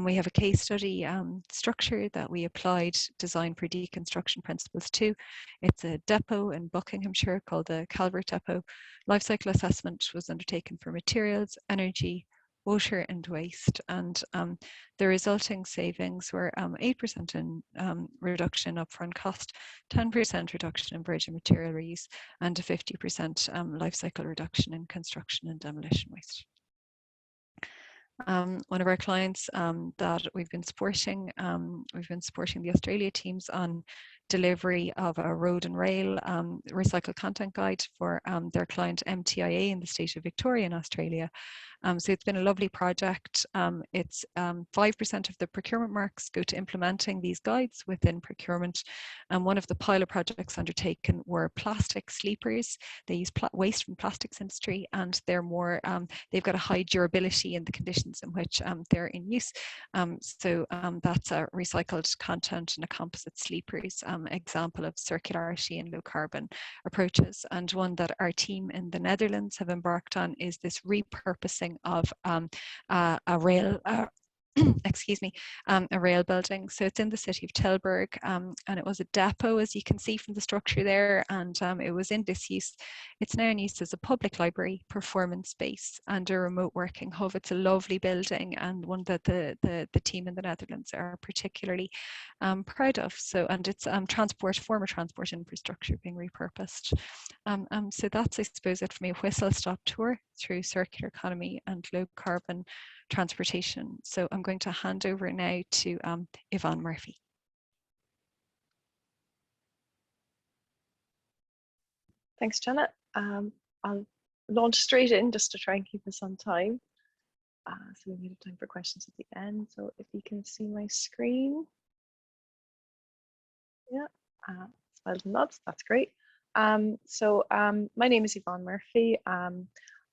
We have a case study structure that we applied design for deconstruction principles to. It's a depot in Buckinghamshire called the Calvert Depot. Life cycle assessment was undertaken for materials, energy, water and waste. And the resulting savings were 8% in reduction in upfront cost, 10% reduction in virgin material reuse, and a 50% life cycle reduction in construction and demolition waste. One of our clients that we've been supporting the Australia teams on delivery of a road and rail recycled content guide for their client MTIA in the state of Victoria in Australia. So it's been a lovely project. It's 5% of the procurement marks go to implementing these guides within procurement. And one of the pilot projects undertaken were plastic sleepers. They use waste from plastics industry, and they're more, they've got a high durability in the conditions in which they're in use. So that's a recycled content and a composite sleepers example of circularity and low carbon approaches. And one that our team in the Netherlands have embarked on is this repurposing of a rail excuse me, a rail building. So it's in the city of Tilburg, and it was a depot, as you can see from the structure there, and it was in disuse. It's now in use as a public library, performance space, and a remote working hub. It's a lovely building, and one that the team in the Netherlands are particularly proud of. So, and it's former transport infrastructure being repurposed. So that's, I suppose, it for me, a whistle-stop tour through circular economy and low carbon transportation. So I'm going to hand over now to Yvonne Murphy. Thanks, Janet. I'll launch straight in just to try and keep us on time. So we have time for questions at the end. So if you can see my screen. Yeah, smiles and nods, that's great. My name is Yvonne Murphy.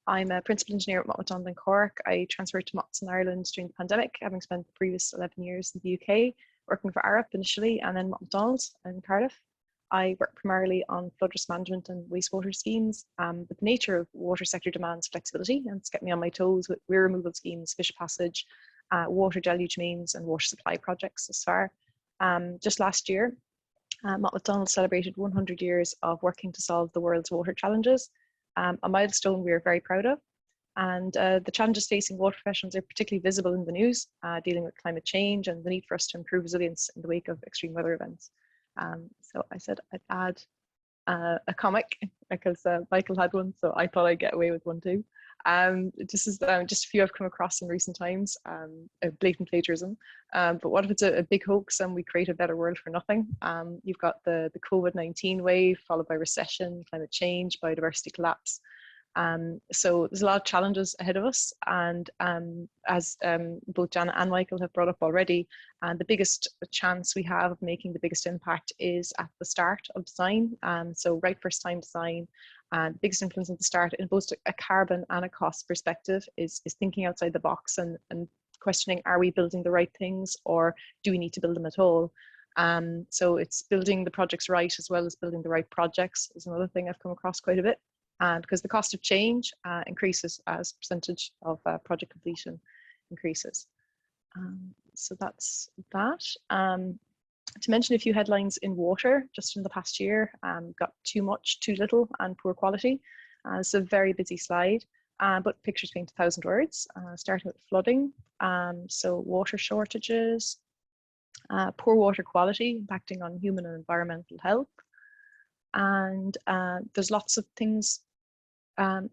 I'm a principal engineer at Monmouth in Cork. I transferred to Monmouth in Ireland during the pandemic, having spent the previous 11 years in the UK, working for Arup initially, and then Monmouth in Cardiff. I work primarily on flood risk management and wastewater schemes, but the nature of water sector demands flexibility, and it's kept me on my toes with weir removal schemes, fish passage, water deluge mains, and water supply projects thus far. Just last year, Monmouth celebrated 100 years of working to solve the world's water challenges. A milestone we are very proud of, and the challenges facing water professionals are particularly visible in the news, dealing with climate change and the need for us to improve resilience in the wake of extreme weather events. So I said I'd add a comic because Michael had one, so I thought I'd get away with one too. This is just a few I've come across in recent times, blatant plagiarism. But what if it's a big hoax and we create a better world for nothing? You've got the COVID-19 wave, followed by recession, climate change, biodiversity collapse. So there's a lot of challenges ahead of us. And as both Janet and Michael have brought up already, the biggest chance we have of making the biggest impact is at the start of design. So right first time design. And the biggest influence at the start in both a carbon and a cost perspective is thinking outside the box and questioning, are we building the right things or do we need to build them at all? So it's building the projects right as well as building the right projects is another thing I've come across quite a bit. And because the cost of change increases as percentage of project completion increases. So that's that. To mention a few headlines in water, just in the past year, got too much, too little, and poor quality. It's a very busy slide, but pictures paint 1,000 words, starting with flooding. So water shortages, poor water quality impacting on human and environmental health. And there's lots of things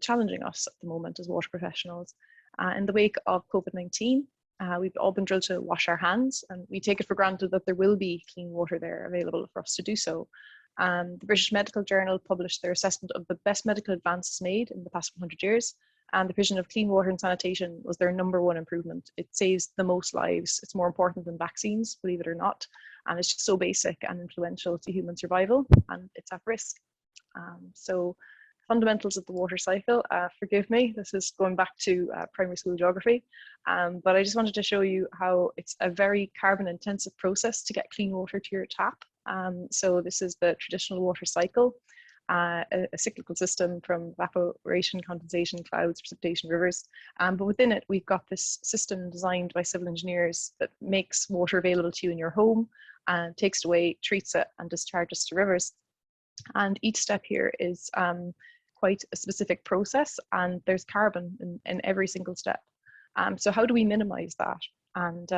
challenging us at the moment as water professionals. In the wake of COVID-19, we've all been drilled to wash our hands, and we take it for granted that there will be clean water there available for us to do so. The British Medical Journal published their assessment of the best medical advances made in the past 100 years, and the provision of clean water and sanitation was their #1 improvement. It saves the most lives. It's more important than vaccines, believe it or not, and it's just so basic and influential to human survival, and it's at risk. So fundamentals of the water cycle, forgive me, this is going back to primary school geography, but I just wanted to show you how it's a very carbon intensive process to get clean water to your tap. So this is the traditional water cycle, a cyclical system from evaporation, condensation, clouds, precipitation, rivers. But within it, we've got this system designed by civil engineers that makes water available to you in your home, and takes it away, treats it, and discharges to rivers. And each step here is quite a specific process, and there's carbon in every single step. So how do we minimize that and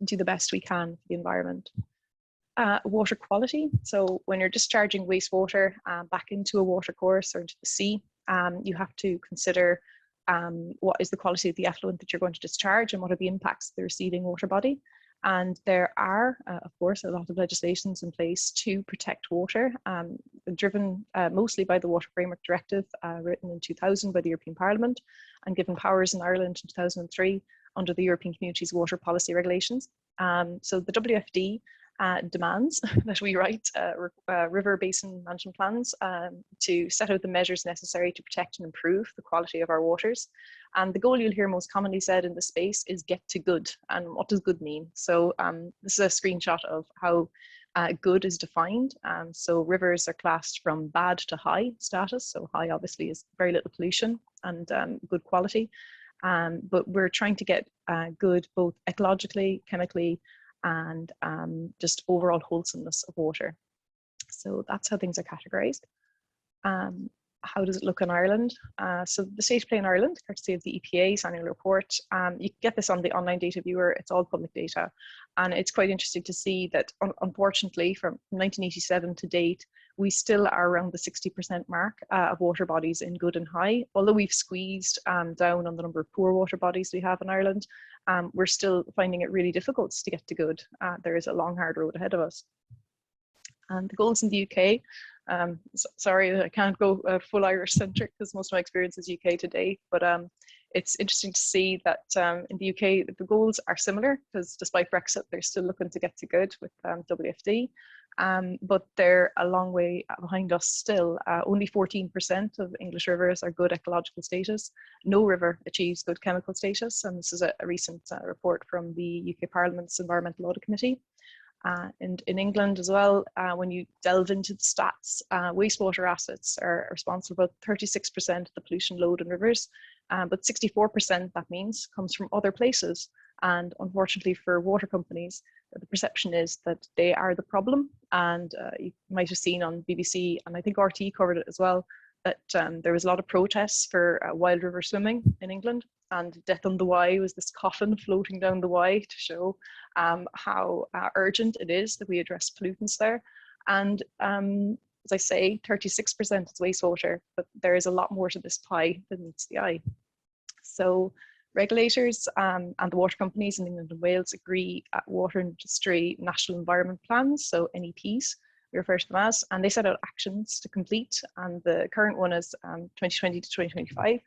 do the best we can for the environment? Water quality. So when you're discharging wastewater back into a water course or into the sea, you have to consider what is the quality of the effluent that you're going to discharge and what are the impacts of the receiving water body. And there are, of course, a lot of legislations in place to protect water, driven mostly by the Water Framework Directive, written in 2000 by the European Parliament and given powers in Ireland in 2003 under the European Community's Water Policy Regulations. So the WFD demands that we write river basin management plans to set out the measures necessary to protect and improve the quality of our waters. And the goal you'll hear most commonly said in the space is get to good. And what does good mean? So this is a screenshot of how good is defined. So rivers are classed from bad to high status. So high obviously is very little pollution and good quality. But we're trying to get good both ecologically, chemically, and just overall wholesomeness of water. So that's how things are categorized. How does it look in Ireland? So the state of play in Ireland, courtesy of the EPA's annual report, you can get this on the online data viewer, it's all public data. And it's quite interesting to see that unfortunately from 1987 to date, we still are around the 60% mark of water bodies in good and high. Although we've squeezed down on the number of poor water bodies we have in Ireland, we're still finding it really difficult to get to good. There is a long, hard road ahead of us. And the goals in the UK, sorry, I can't go full Irish centric because most of my experience is UK today, but it's interesting to see that in the UK, the goals are similar because despite Brexit, they're still looking to get to good with WFD, but they're a long way behind us still. Only 14% of English rivers are good ecological status. No river achieves good chemical status, and this is a recent report from the UK Parliament's Environmental Audit Committee. And in England as well, when you delve into the stats, wastewater assets are responsible for about 36% of the pollution load in rivers, but 64% that means comes from other places. And unfortunately for water companies, the perception is that they are the problem. And you might have seen on BBC, and I think RT covered it as well, that there was a lot of protests for wild river swimming in England. And Death on the Wye was this coffin floating down the Wye to show how urgent it is that we address pollutants there. And as I say, 36% is wastewater, but there is a lot more to this pie than meets the eye. So regulators and the water companies in England and Wales agree at water industry national environment plans, so NEPs, we refer to them as, and they set out actions to complete. And the current one is 2020 to 2025.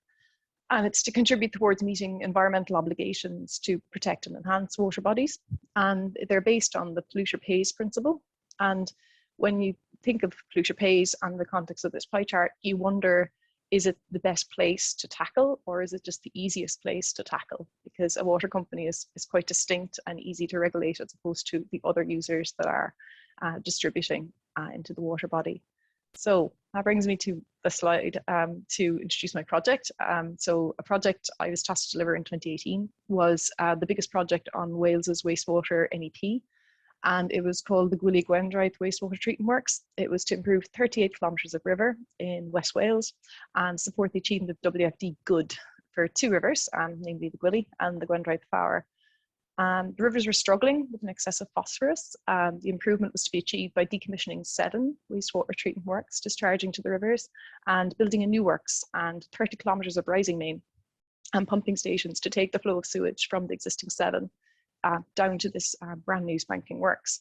And it's to contribute towards meeting environmental obligations to protect and enhance water bodies. And they're based on the polluter pays principle. And when you think of polluter pays and the context of this pie chart, you wonder, is it the best place to tackle, or is it just the easiest place to tackle? Because a water company is quite distinct and easy to regulate as opposed to the other users that are distributing into the water body. So that brings me to the slide to introduce my project. So a project I was tasked to deliver in 2018 was the biggest project on Wales's wastewater NEP, and it was called the Gwilly Gwendraith Wastewater Treatment Works. It was to improve 38 kilometres of river in West Wales and support the achievement of WFD good for two rivers, namely the Gwilly and the Gwendraith Fowler. The rivers were struggling with an excess of phosphorus. The improvement was to be achieved by decommissioning 7 wastewater treatment works, discharging to the rivers, and building a new works and 30 kilometres of rising main and pumping stations to take the flow of sewage from the existing 7 down to this brand new spanking works.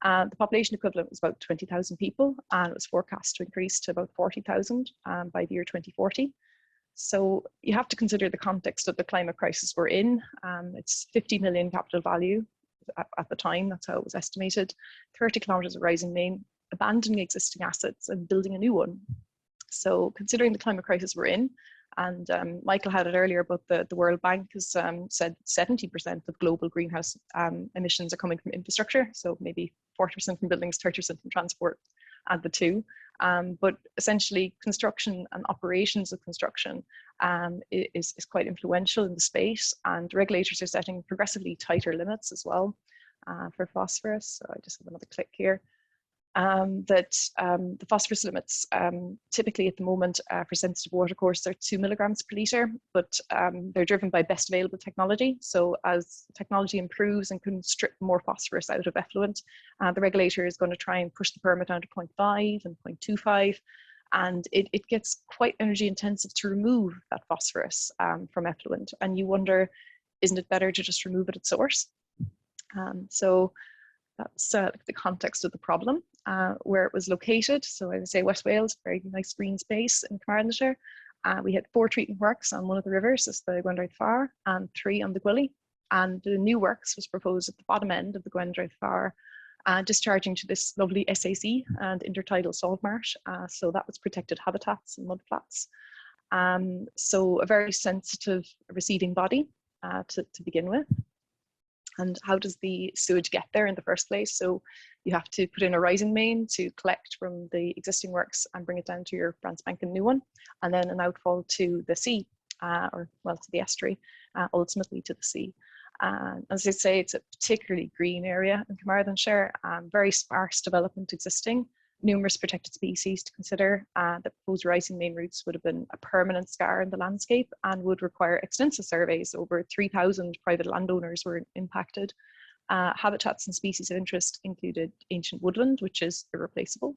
The population equivalent was about 20,000 people, and it was forecast to increase to about 40,000 by the year 2040. So you have to consider the context of the climate crisis we're in. It's 50 million capital value at the time, that's how it was estimated, 30 kilometres of rising main, abandoning existing assets and building a new one. So considering the climate crisis we're in, and Michael had it earlier, but the World Bank has said 70% of global greenhouse emissions are coming from infrastructure. So maybe 40% from buildings, 30% from transport, add the two. But essentially construction and operations of construction is quite influential in the space, and regulators are setting progressively tighter limits as well for phosphorus. So I just have another click here. the phosphorus limits typically at the moment for sensitive watercourse are 2 milligrams per litre, but they're driven by best available technology. So as technology improves and can strip more phosphorus out of effluent, the regulator is going to try and push the permit down to 0.5 and 0.25. And it gets quite energy intensive to remove that phosphorus from effluent. And you wonder, isn't it better to just remove it at source? So that's the context of the problem, where it was located. So I would say West Wales, very nice green space in Carmarthenshire. We had 4 treatment works on one of the rivers, it's the Gwendrythe Far, and 3 on the Gwilly. And the new works was proposed at the bottom end of the Gwendrythe Far, discharging to this lovely SAC and intertidal salt marsh. So that was protected habitats and mudflats. So a very sensitive receding body to begin with. And how does the sewage get there in the first place? So you have to put in a rising main to collect from the existing works and bring it down to your brand spanking new one, and then an outfall to the sea, or well, to the estuary, ultimately to the sea. As I say, it's a particularly green area in Carmarthenshire, very sparse development existing, numerous protected species to consider. The proposed rising main routes would have been a permanent scar in the landscape and would require extensive surveys. Over 3,000 private landowners were impacted. Habitats and species of interest included ancient woodland, which is irreplaceable,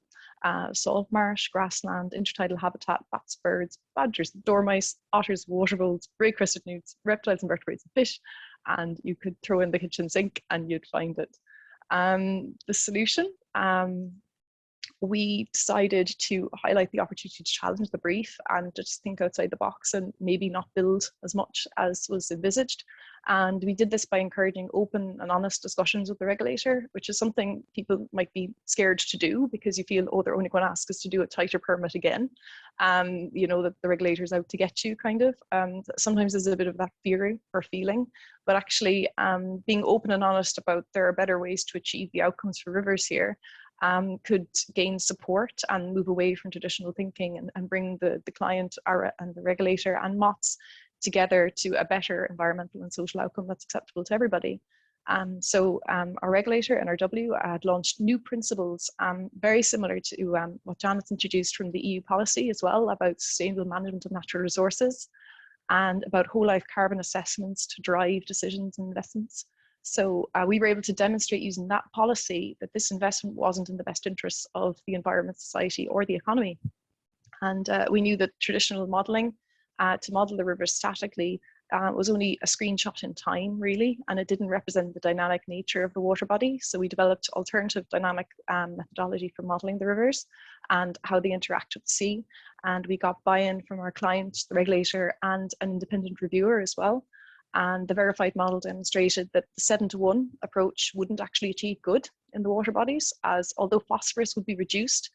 salt marsh, grassland, intertidal habitat, bats, birds, badgers, dormice, otters, water voles, grey-crested newts, reptiles, invertebrates, and fish. And you could throw in the kitchen sink and you'd find it. The solution, we decided to highlight the opportunity to challenge the brief and just think outside the box and maybe not build as much as was envisaged. And we did this by encouraging open and honest discussions with the regulator, which is something people might be scared to do because you feel, oh, they're only going to ask us to do a tighter permit again. You know, that the regulator's out to get you, kind of. Sometimes there's a bit of that fear or feeling, but actually being open and honest about there are better ways to achieve the outcomes for rivers here could gain support and move away from traditional thinking and bring the client and the regulator and MOTS together to a better environmental and social outcome that's acceptable to everybody. So our regulator, NRW, had launched new principles very similar to what Janet's introduced from the EU policy as well, about sustainable management of natural resources and about whole life carbon assessments to drive decisions and investments. So we were able to demonstrate using that policy that this investment wasn't in the best interests of the environment, society, or the economy. And we knew that traditional modelling to model the rivers statically was only a screenshot in time, really, and it didn't represent the dynamic nature of the water body. So we developed alternative dynamic methodology for modelling the rivers and how they interact with the sea. And we got buy-in from our client, the regulator, and an independent reviewer as well. And the verified model demonstrated that the 7-to-1 approach wouldn't actually achieve good in the water bodies, as although phosphorus would be reduced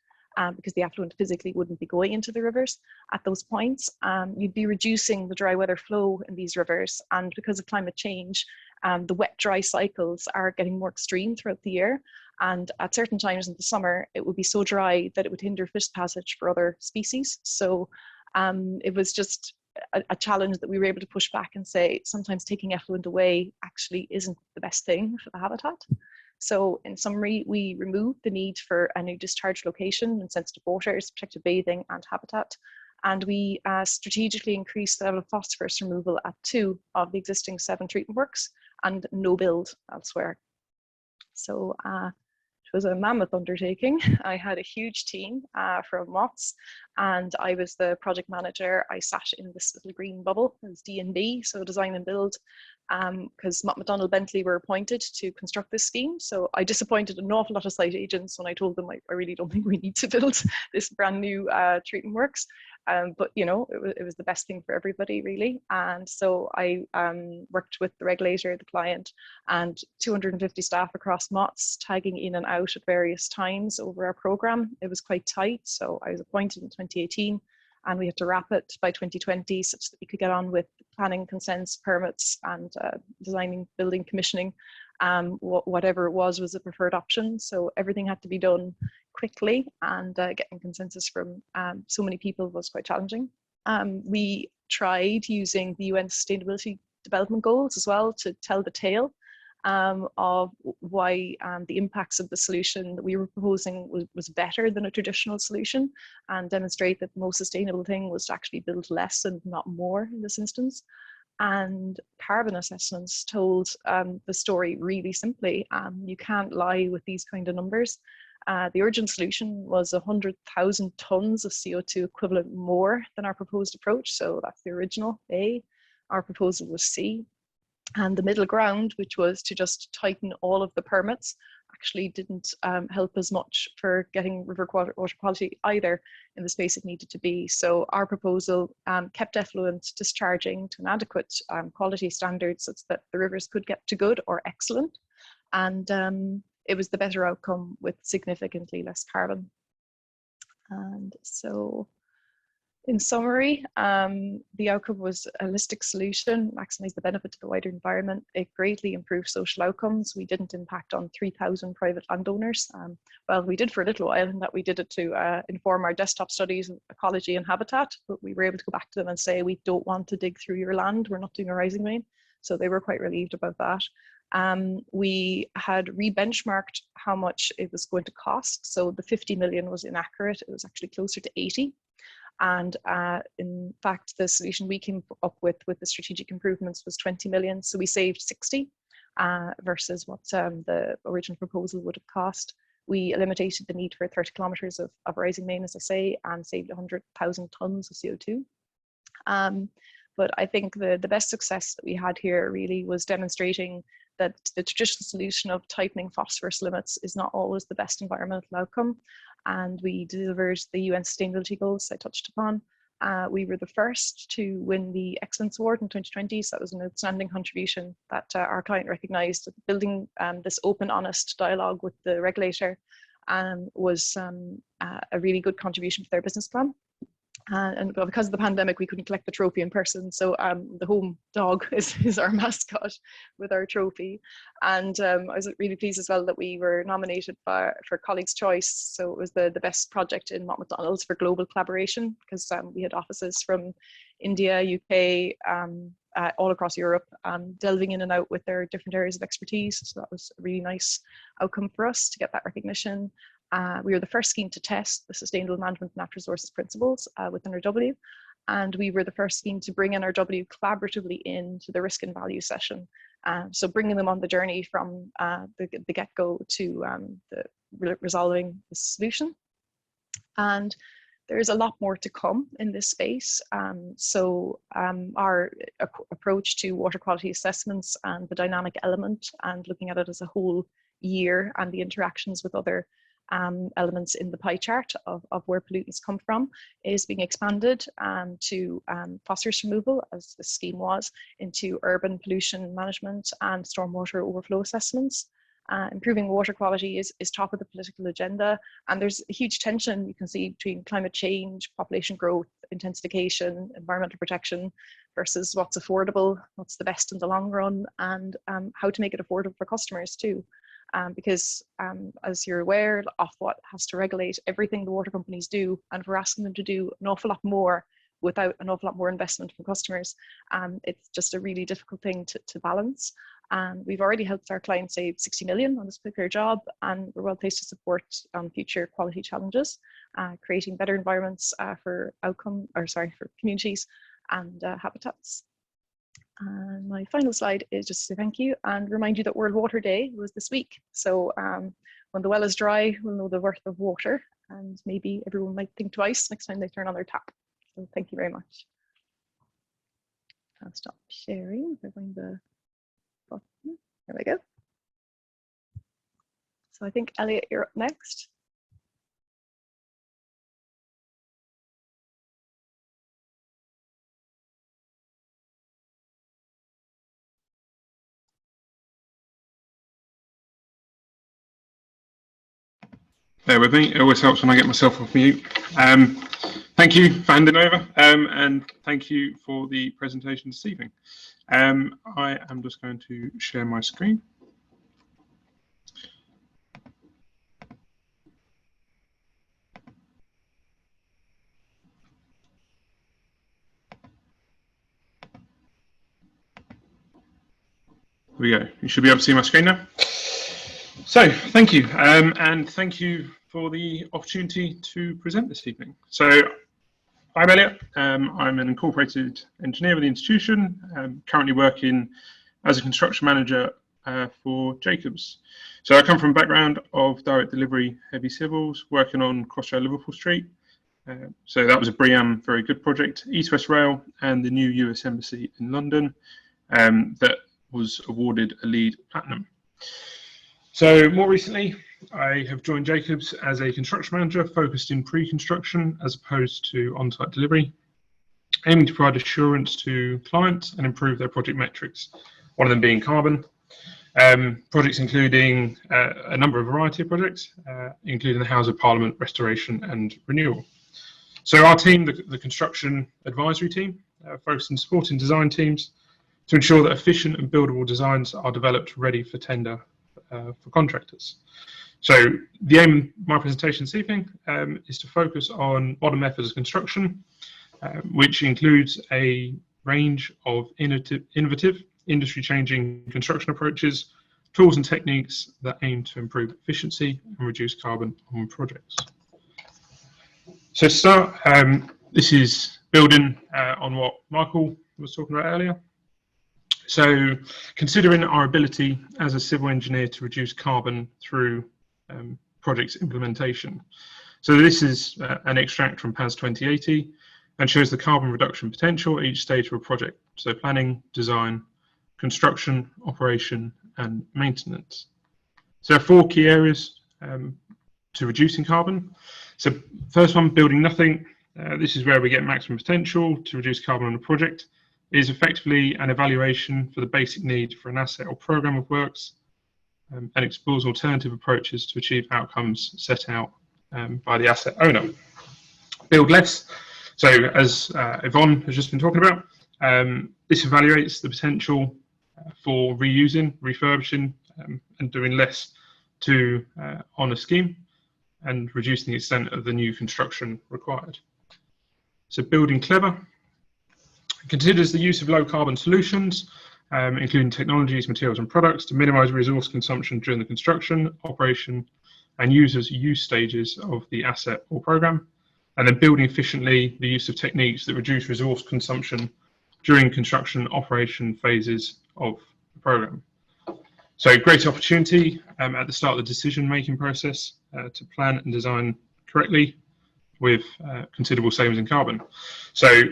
because the effluent physically wouldn't be going into the rivers at those points, you'd be reducing the dry weather flow in these rivers. And because of climate change, the wet-dry cycles are getting more extreme throughout the year. And at certain times in the summer, it would be so dry that it would hinder fish passage for other species. So it was just a challenge that we were able to push back and say sometimes taking effluent away actually isn't the best thing for the habitat. So in summary, we removed the need for a new discharge location in sensitive waters, protected bathing and habitat. And we strategically increased the level of phosphorus removal at 2 of the existing 7 treatment works and no build elsewhere. So it was a mammoth undertaking. I had a huge team from MOTS and I was the project manager. I sat in this little green bubble, it was D&B, so design and build, because Mott MacDonald Bentley were appointed to construct this scheme. So I disappointed an awful lot of site agents when I told them I really don't think we need to build this brand new treatment works. But you know, it was the best thing for everybody, really. And so I worked with the regulator, the client, and 250 staff across MOTS, tagging in and out at various times over our program. It was quite tight, so I was appointed in 2018, and we had to wrap it by 2020 such that we could get on with planning, consents, permits, and designing, building, commissioning. Whatever it was a preferred option. So everything had to be done quickly, and getting consensus from so many people was quite challenging. We tried using the UN Sustainability Development Goals as well to tell the tale. of why the impacts of the solution that we were proposing was better than a traditional solution, and demonstrate that the most sustainable thing was to actually build less and not more in this instance. And carbon assessments told the story really simply. You can't lie with these kind of numbers. The urgent solution was 100,000 tons of CO2 equivalent more than our proposed approach. So that's the original A. Our proposal was C. And the middle ground, which was to just tighten all of the permits, actually didn't help as much for getting river water quality either in the space it needed to be. So our proposal kept effluent discharging to an adequate quality standard such that the rivers could get to good or excellent. And it was the better outcome with significantly less carbon. And so in summary, the outcome was a holistic solution, maximize the benefit to the wider environment. It greatly improved social outcomes. We didn't impact on 3,000 private landowners. Well, we did for a little while, in that we did it to inform our desktop studies in ecology and habitat, but we were able to go back to them and say, we don't want to dig through your land. We're not doing a rising main. So they were quite relieved about that. We had re-benchmarked how much it was going to cost. So the 50 million was inaccurate. It was actually closer to 80. And in fact, the solution we came up with the strategic improvements was 20 million. So we saved 60 versus what the original proposal would have cost. We eliminated the need for 30 kilometers of rising main, as I say, and saved 100,000 tons of CO2. But I think the best success that we had here really was demonstrating that the traditional solution of tightening phosphorus limits is not always the best environmental outcome. And we delivered the UN Sustainability Goals I touched upon. We were the first to win the Excellence Award in 2020, so that was an outstanding contribution that our client recognised. Building this open, honest dialogue with the regulator was a really good contribution to their business plan. And because of the pandemic, we couldn't collect the trophy in person. So the home dog is our mascot with our trophy. And I was really pleased as well that we were nominated for Colleagues' Choice. So it was the best project in Mott MacDonald's for global collaboration, because we had offices from India, UK, all across Europe, delving in and out with their different areas of expertise. So that was a really nice outcome for us to get that recognition. We were the first scheme to test the Sustainable Management of Natural Resources Principles with NRW, and we were the first scheme to bring NRW collaboratively into the risk and value session. So bringing them on the journey from the get-go to resolving the solution. And there's a lot more to come in this space. Our approach to water quality assessments and the dynamic element, and looking at it as a whole year, and the interactions with other elements in the pie chart of where pollutants come from, is being expanded to phosphorus removal, as the scheme was, into urban pollution management and stormwater overflow assessments. Improving water quality is top of the political agenda, and there's a huge tension you can see between climate change, population growth, intensification, environmental protection, versus what's affordable, what's the best in the long run, and how to make it affordable for customers too. Because as you're aware, Ofwat has to regulate everything the water companies do, and we're asking them to do an awful lot more without an awful lot more investment from customers. It's just a really difficult thing to balance. We've already helped our clients save 60 million on this particular job, and we're well placed to support future quality challenges, creating better environments for communities and habitats. And my final slide is just to say thank you and remind you that World Water Day was this week. So when the well is dry, we'll know the worth of water, and maybe everyone might think twice next time they turn on their tap. So thank you very much. I'll stop sharing. If I find the button. There we go. So I think, Elliot, you're up next. Bear with me, it always helps when I get myself off mute. Thank you for handing over, and thank you for the presentation this evening. I am just going to share my screen. we go. You should be able to see my screen now. So thank you, and thank you for the opportunity to present this evening. So I'm Elliot. I'm an incorporated engineer with the institution. I'm currently working as a construction manager for Jacobs. So I come from a background of direct delivery heavy civils, working on Crossrail Liverpool Street. So that was a BREEAM very good project, East West Rail and the new US Embassy in London that was awarded a LEED Platinum. So more recently, I have joined Jacobs as a construction manager focused in pre-construction as opposed to on-site delivery, aiming to provide assurance to clients and improve their project metrics, one of them being carbon. Projects including a number of variety of projects, including the House of Parliament restoration and renewal. So our team, the construction advisory team, focused on supporting design teams to ensure that efficient and buildable designs are developed ready for tender for contractors. So the aim of my presentation this evening is to focus on modern methods of construction, which includes a range of innovative, industry-changing construction approaches, tools and techniques that aim to improve efficiency and reduce carbon on projects. So to start, this is building on what Michael was talking about earlier. So considering our ability as a civil engineer to reduce carbon through projects implementation. So this is an extract from PAS 2080 and shows the carbon reduction potential at each stage of a project. So planning, design, construction, operation, and maintenance. So there are 4 key areas to reducing carbon. So first one, building nothing. This is where we get maximum potential to reduce carbon on a project. It is effectively an evaluation for the basic need for an asset or program of works and explores alternative approaches to achieve outcomes set out by the asset owner. Build less. So as Yvonne has just been talking about, this evaluates the potential for reusing, refurbishing, and doing less to on a scheme and reducing the extent of the new construction required. So building clever considers the use of low carbon solutions, including technologies, materials and products to minimize resource consumption during the construction, operation and users use stages of the asset or program. And then building efficiently, the use of techniques that reduce resource consumption during construction operation phases of the program. So great opportunity at the start of the decision-making process to plan and design correctly with considerable savings in carbon. So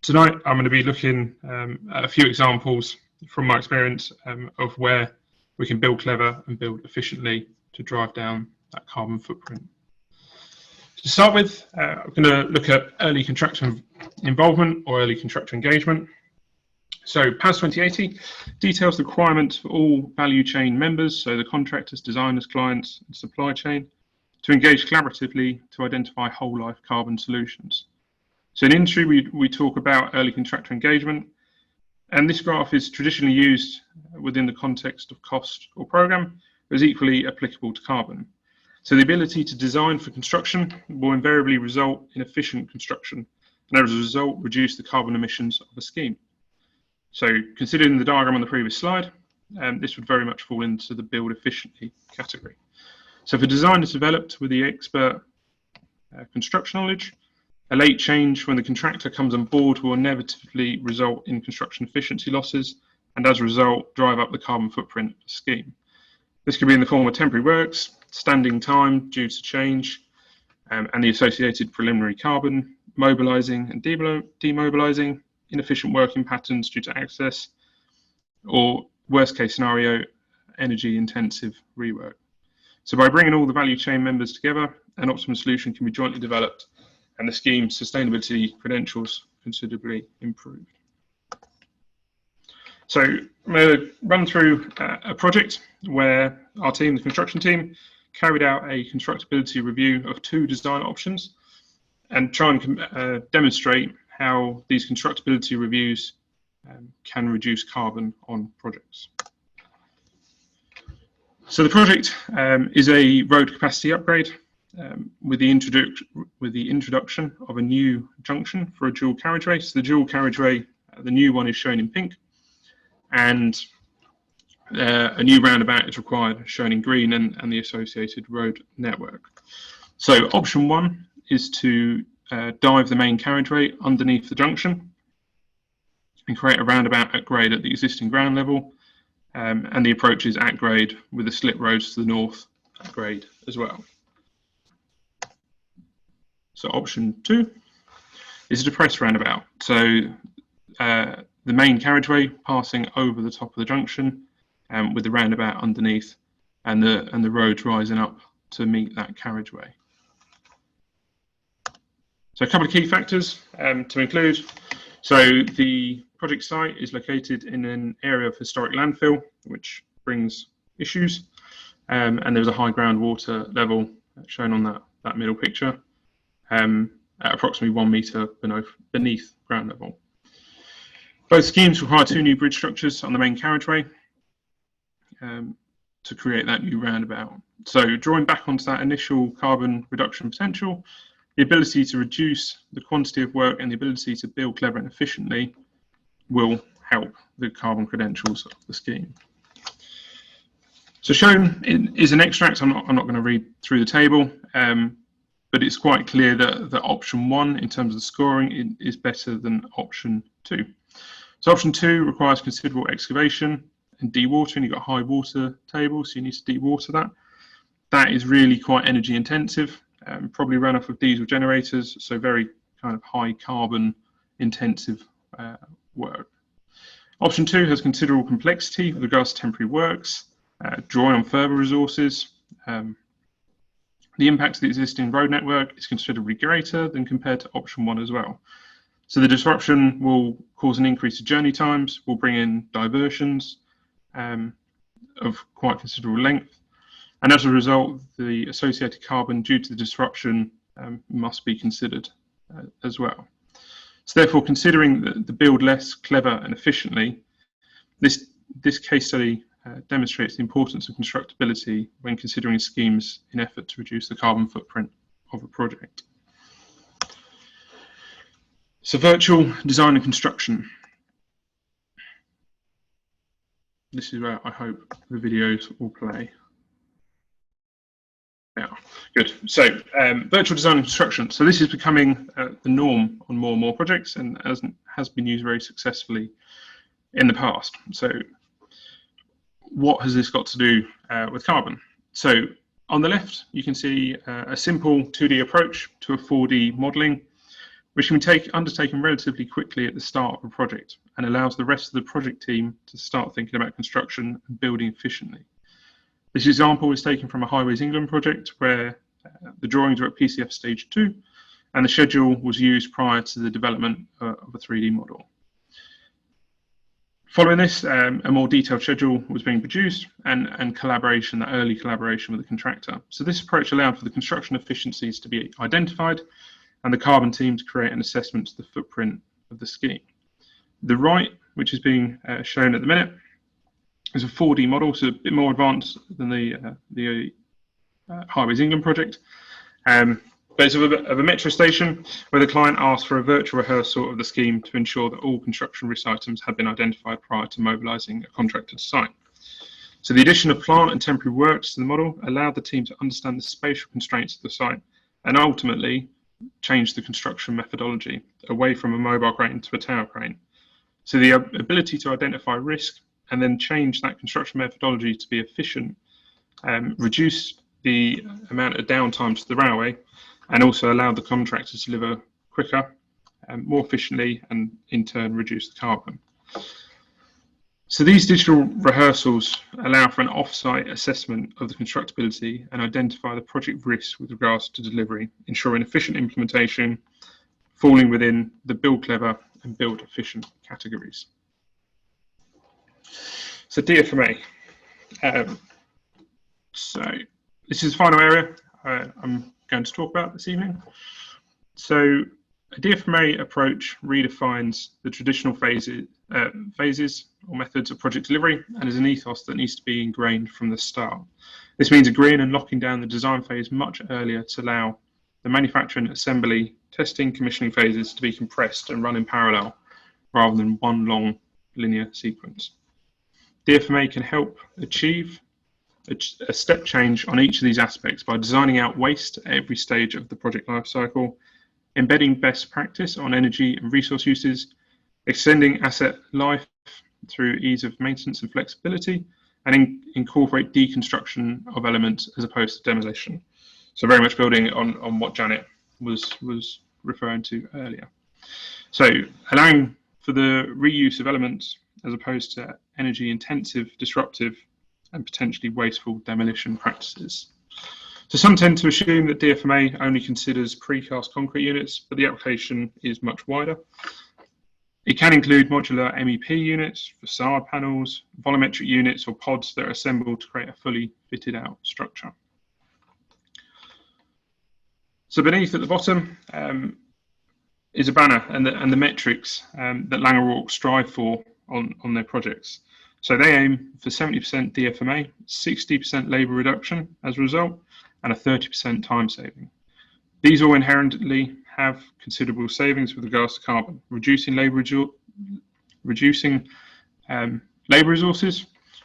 tonight I'm going to be looking at a few examples from my experience of where we can build clever and build efficiently to drive down that carbon footprint. To start with, I'm going to look at early contractor involvement or early contractor engagement. So PAS 2080 details the requirements for all value chain members, so the contractors, designers, clients, and supply chain, to engage collaboratively to identify whole life carbon solutions. So in industry, we talk about early contractor engagement, and this graph is traditionally used within the context of cost or program, but is equally applicable to carbon. So the ability to design for construction will invariably result in efficient construction, and as a result, reduce the carbon emissions of a scheme. So considering the diagram on the previous slide, this would very much fall into the build efficiently category. So for designers developed with the expert construction knowledge, a late change when the contractor comes on board will inevitably result in construction efficiency losses and as a result drive up the carbon footprint of the scheme. This could be in the form of temporary works, standing time due to change, and the associated preliminary carbon, mobilising and demobilising, inefficient working patterns due to access, or worst case scenario, energy intensive rework. So by bringing all the value chain members together, an optimum solution can be jointly developed and the scheme's sustainability credentials considerably improved. So I'm going to run through a project where our team, the construction team, carried out a constructability review of 2 design options and try and demonstrate how these constructability reviews can reduce carbon on projects. So the project is a road capacity upgrade with the introduction of a new junction for a dual carriageway. So the dual carriageway, the new one is shown in pink, and a new roundabout is required, shown in green, and the associated road network. So option 1 is to dive the main carriageway underneath the junction and create a roundabout at grade at the existing ground level, and the approach is at grade with the slip roads to the north at grade as well. So option 2 is a depressed roundabout. So the main carriageway passing over the top of the junction, with the roundabout underneath, and the roads rising up to meet that carriageway. So a couple of key factors to include. So the project site is located in an area of historic landfill, which brings issues, and there's a high groundwater level shown on that middle picture, at approximately 1 metre beneath ground level. Both schemes require 2 new bridge structures on the main carriageway to create that new roundabout. So drawing back onto that initial carbon reduction potential, the ability to reduce the quantity of work and the ability to build clever and efficiently will help the carbon credentials of the scheme. So shown is an extract. I'm not going to read through the table, but it's quite clear that option 1 in terms of the scoring is better than option 2. So option 2 requires considerable excavation and dewatering. You've got a high water table, so you need to dewater that. That is really quite energy intensive, probably run off of diesel generators, so very kind of high carbon intensive work. Option 2 has considerable complexity with regards to temporary works, drawing on further resources. The impact of the existing road network is considerably greater than compared to option 1 as well. So the disruption will cause an increase in journey times, will bring in diversions of quite considerable length, and as a result, the associated carbon due to the disruption must be considered as well. So therefore, considering the build less, clever and efficiently, this case study demonstrates the importance of constructability when considering schemes in effort to reduce the carbon footprint of a project. So virtual design and construction. This is where I hope the videos will play. Yeah, good. So virtual design and construction. So this is becoming the norm on more and more projects, and has been used very successfully in the past. So what has this got to do with carbon? So on the left, you can see a simple 2D approach to a 4D modelling, which can be undertaken relatively quickly at the start of a project and allows the rest of the project team to start thinking about construction and building efficiently. This example is taken from a Highways England project where the drawings are at PCF stage 2 and the schedule was used prior to the development of a 3D model. Following this, a more detailed schedule was being produced and collaboration, that early collaboration with the contractor. So this approach allowed for the construction efficiencies to be identified and the carbon team to create an assessment of the footprint of the scheme. The right, which is being shown at the minute, is a 4D model, so a bit more advanced than the Highways England project. But it's of a metro station where the client asked for a virtual rehearsal of the scheme to ensure that all construction risk items had been identified prior to mobilising a contractor to site. So the addition of plant and temporary works to the model allowed the team to understand the spatial constraints of the site and ultimately change the construction methodology away from a mobile crane to a tower crane. So the ability to identify risk and then change that construction methodology to be efficient, reduce the amount of downtime to the railway, and also allowed the contractor to deliver quicker and more efficiently, and in turn reduce the carbon. So these digital rehearsals allow for an off-site assessment of the constructability and identify the project risks with regards to delivery, ensuring efficient implementation, falling within the build clever and build efficient categories. So DFMA. So this is the final area I'm going to talk about this evening. So a DFMA approach redefines the traditional phases or methods of project delivery and is an ethos that needs to be ingrained from the start. This means agreeing and locking down the design phase much earlier to allow the manufacturing, assembly, testing, commissioning phases to be compressed and run in parallel rather than one long linear sequence. DFMA can help achieve a step change on each of these aspects by designing out waste at every stage of the project lifecycle, embedding best practice on energy and resource uses, extending asset life through ease of maintenance and flexibility, and incorporate deconstruction of elements as opposed to demolition. So very much building on what Janet was referring to earlier. So allowing for the reuse of elements as opposed to energy intensive, disruptive, and potentially wasteful demolition practices. So some tend to assume that DFMA only considers precast concrete units, but the application is much wider. It can include modular MEP units, facade panels, volumetric units, or pods that are assembled to create a fully fitted out structure. So beneath at the bottom is a banner and the metrics that Laing O'Rourke strive for on their projects. So they aim for 70% DFMA, 60% labour reduction as a result, and a 30% time saving. These all inherently have considerable savings with regards to carbon, reducing labour resources,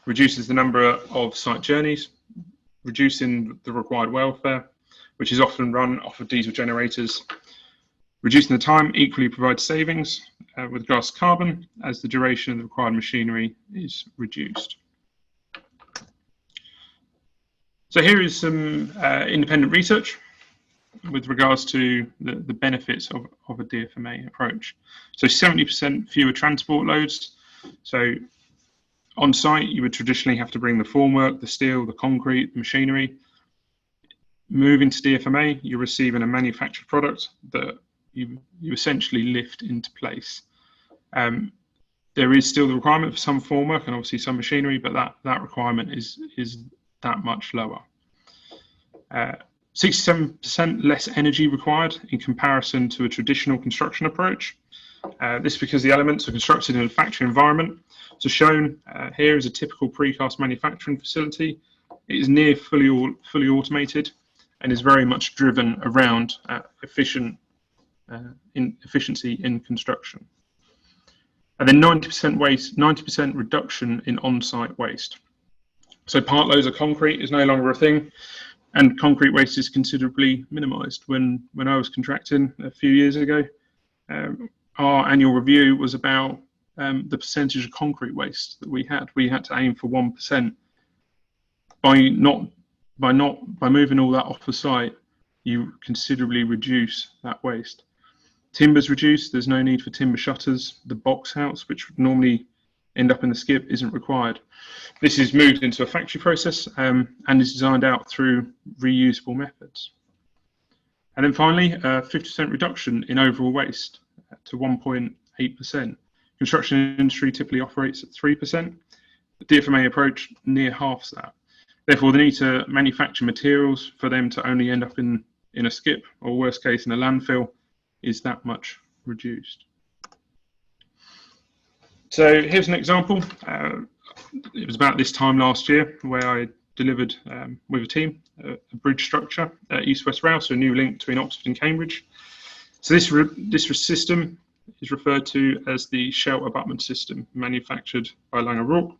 reduces the number of site journeys, reducing the required welfare, which is often run off of diesel generators. Reducing the time equally provides savings with regards to carbon as the duration of the required machinery is reduced. So here is some independent research with regards to the benefits of a DFMA approach. So 70% fewer transport loads. So on site, you would traditionally have to bring the formwork, the steel, the concrete, the machinery. Moving to DFMA, you're receiving a manufactured product that you essentially lift into place. There is still the requirement for some formwork and obviously some machinery, but that requirement is that much lower. 67% less energy required in comparison to a traditional construction approach. This is because the elements are constructed in a factory environment. So shown here is a typical precast manufacturing facility. It is near fully automated and is very much driven around efficiency in construction. And then 90% reduction in on-site waste. So part loads of concrete is no longer a thing, and concrete waste is considerably minimised. When I was contracting a few years ago, our annual review was about the percentage of concrete waste that we had. We had to aim for 1%. By moving all that off the site, you considerably reduce that waste. Timber's reduced, there's no need for timber shutters. The box house, which would normally end up in the skip, isn't required. This is moved into a factory process and is designed out through reusable methods. And then finally, 50% reduction in overall waste to 1.8%. Construction industry typically operates at 3%. The DFMA approach near halves that. Therefore, the need to manufacture materials for them to only end up in a skip, or worst case in a landfill, is that much reduced. So here's an example. It was about this time last year where I delivered with a team a bridge structure at East West Rail, so a new link between Oxford and Cambridge. So this system is referred to as the shell abutment system, manufactured by Laing O'Rourke.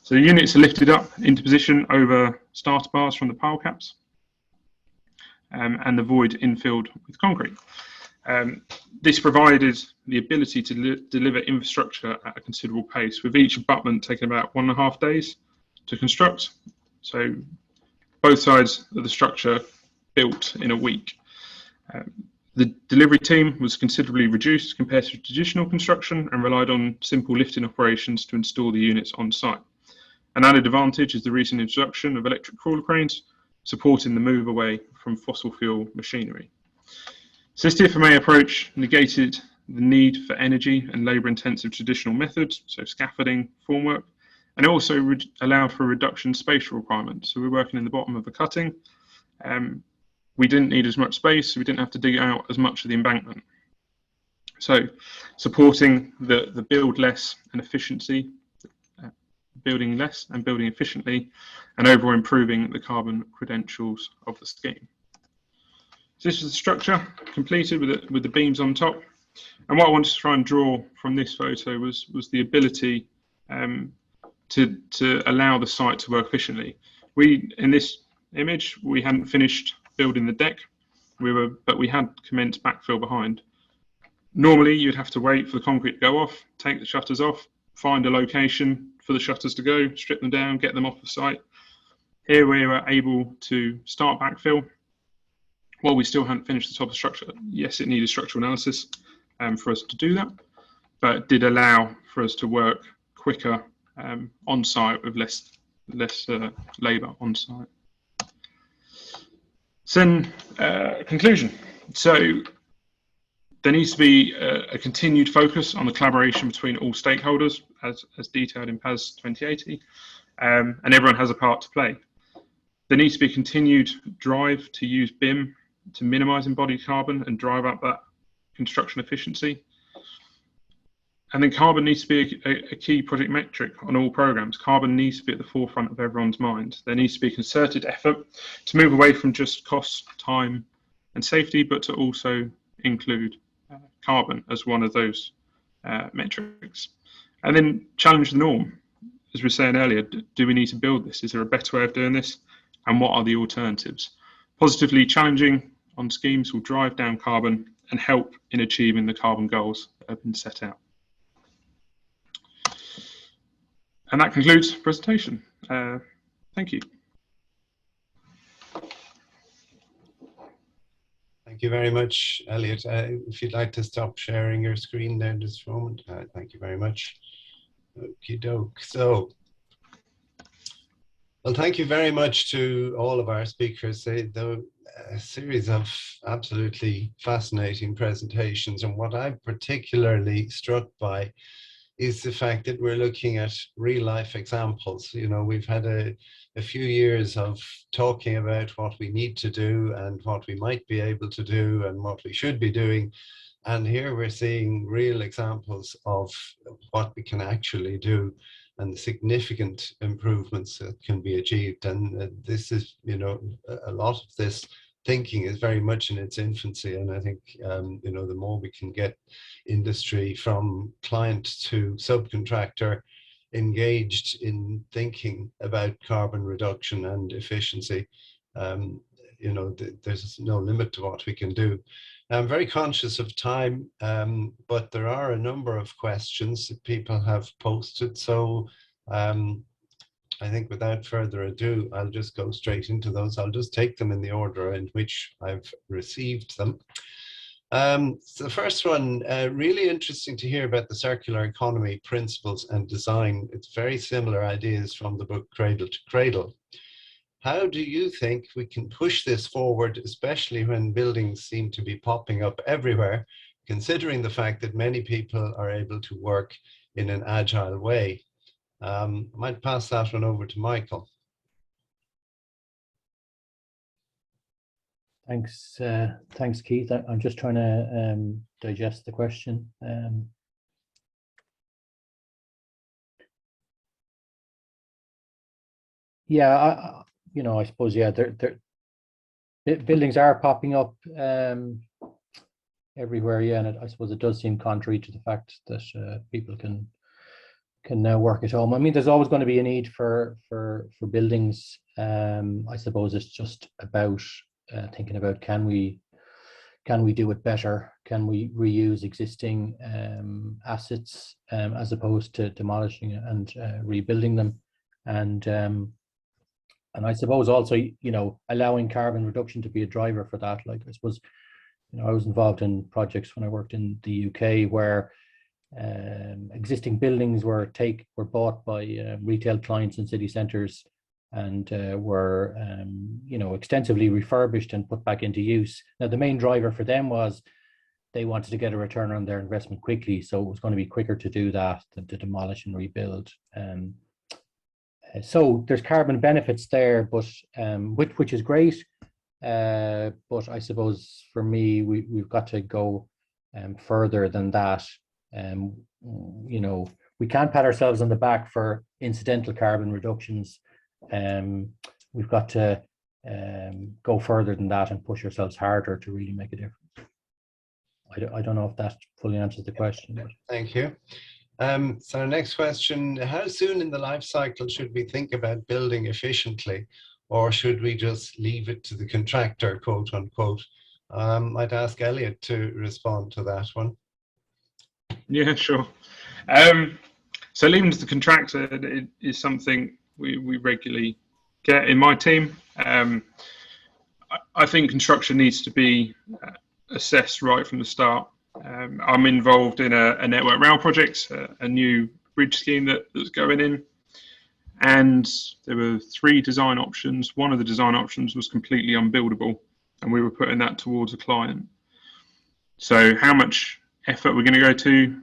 So the units are lifted up into position over starter bars from the pile caps, and the void infilled with concrete. This provided the ability to deliver infrastructure at a considerable pace, with each abutment taking about 1.5 days to construct. So both sides of the structure built in a week. The delivery team was considerably reduced compared to traditional construction and relied on simple lifting operations to install the units on site. An added advantage is the recent introduction of electric crawler cranes, supporting the move away from fossil fuel machinery. So this DFMA approach negated the need for energy and labour-intensive traditional methods, so scaffolding, formwork, and it also allowed for a reduction in spatial requirements. So we're working in the bottom of the cutting. We didn't need as much space, so we didn't have to dig out as much of the embankment. So supporting the build less and efficiency, building less and building efficiently, and overall improving the carbon credentials of the scheme. So this is the structure completed with the beams on top. And what I wanted to try and draw from this photo was the ability to allow the site to work efficiently. We, in this image, we hadn't finished building the deck, but we had commenced backfill behind. Normally, you'd have to wait for the concrete to go off, take the shutters off, find a location for the shutters to go, strip them down, get them off the site. Here we were able to start backfill while we still hadn't finished the top of the structure. Yes, it needed structural analysis for us to do that, but it did allow for us to work quicker on site with less labour on site. So then, conclusion. So there needs to be a continued focus on the collaboration between all stakeholders, as detailed in PAS 2080, and everyone has a part to play. There needs to be a continued drive to use BIM to minimise embodied carbon and drive up that construction efficiency. And then carbon needs to be a key project metric on all programs. Carbon needs to be at the forefront of everyone's mind. There needs to be a concerted effort to move away from just cost, time, and safety, but to also include carbon as one of those metrics. And then challenge the norm. As we were saying earlier, do we need to build this? Is there a better way of doing this? And what are the alternatives? Positively challenging on schemes will drive down carbon and help in achieving the carbon goals that have been set out. And that concludes the presentation. Thank you. Thank you very much, Elliot. If you'd like to stop sharing your screen there just for a moment. Thank you very much. Okie doke. So, well, thank you very much to all of our speakers. They a series of absolutely fascinating presentations. And what I'm particularly struck by is the fact that we're looking at real life examples. You know, we've had a few years of talking about what we need to do and what we might be able to do and what we should be doing. And here we're seeing real examples of what we can actually do and the significant improvements that can be achieved. And this is, you know, a lot of this thinking is very much in its infancy. And I think, you know, the more we can get industry from client to subcontractor engaged in thinking about carbon reduction and efficiency, you know, there's no limit to what we can do. I'm very conscious of time, but there are a number of questions that people have posted. So I think without further ado, I'll just go straight into those. I'll just take them in the order in which I've received them. So the first one, really interesting to hear about the circular economy principles and design. It's very similar ideas from the book Cradle to Cradle. How do you think we can push this forward, especially when buildings seem to be popping up everywhere, considering the fact that many people are able to work in an agile way? I might pass that one over to Michael. Thanks, thanks, Keith. I'm just trying to digest the question. Yeah, you know, I suppose, yeah, buildings are popping up everywhere, yeah, and I suppose it does seem contrary to the fact that people can now work at home. I mean, there's always going to be a need for buildings. I suppose it's just about thinking about, can we do it better? Can we reuse existing assets as opposed to demolishing and rebuilding them? And I suppose also, you know, allowing carbon reduction to be a driver for that. Like, I suppose, you know, I was involved in projects when I worked in the UK where existing buildings were bought by retail clients in city centres and were, you know, extensively refurbished and put back into use. Now, the main driver for them was they wanted to get a return on their investment quickly, so it was going to be quicker to do that than to demolish and rebuild. So there's carbon benefits there, but which is great. But I suppose for me, we've got to go further than that. You know, we can't pat ourselves on the back for incidental carbon reductions. We've got to go further than that and push ourselves harder to really make a difference. I don't know if that fully answers the question. But. Thank you. So next question, how soon in the life cycle should we think about building efficiently, or should we just leave it to the contractor, quote unquote? I'd ask Elliot to respond to that one. Yeah, sure. So leaving to the contractor is something we regularly get in my team. I think construction needs to be assessed right from the start. I'm involved in a network rail project, a new bridge scheme that's going in, and there were 3 design options. One of the design options was completely unbuildable, and we were putting that towards a client. So how much effort we're going to go to,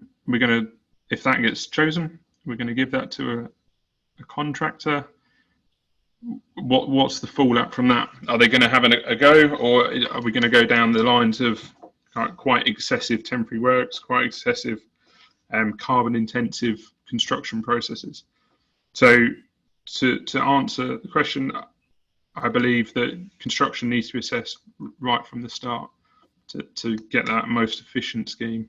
if that gets chosen, we're going to give that to a contractor. What's the fallout from that? Are they going to have a go, or are we going to go down the lines of quite excessive temporary works, quite excessive carbon intensive construction processes? So to answer the question, I believe that construction needs to be assessed right from the start to get that most efficient scheme.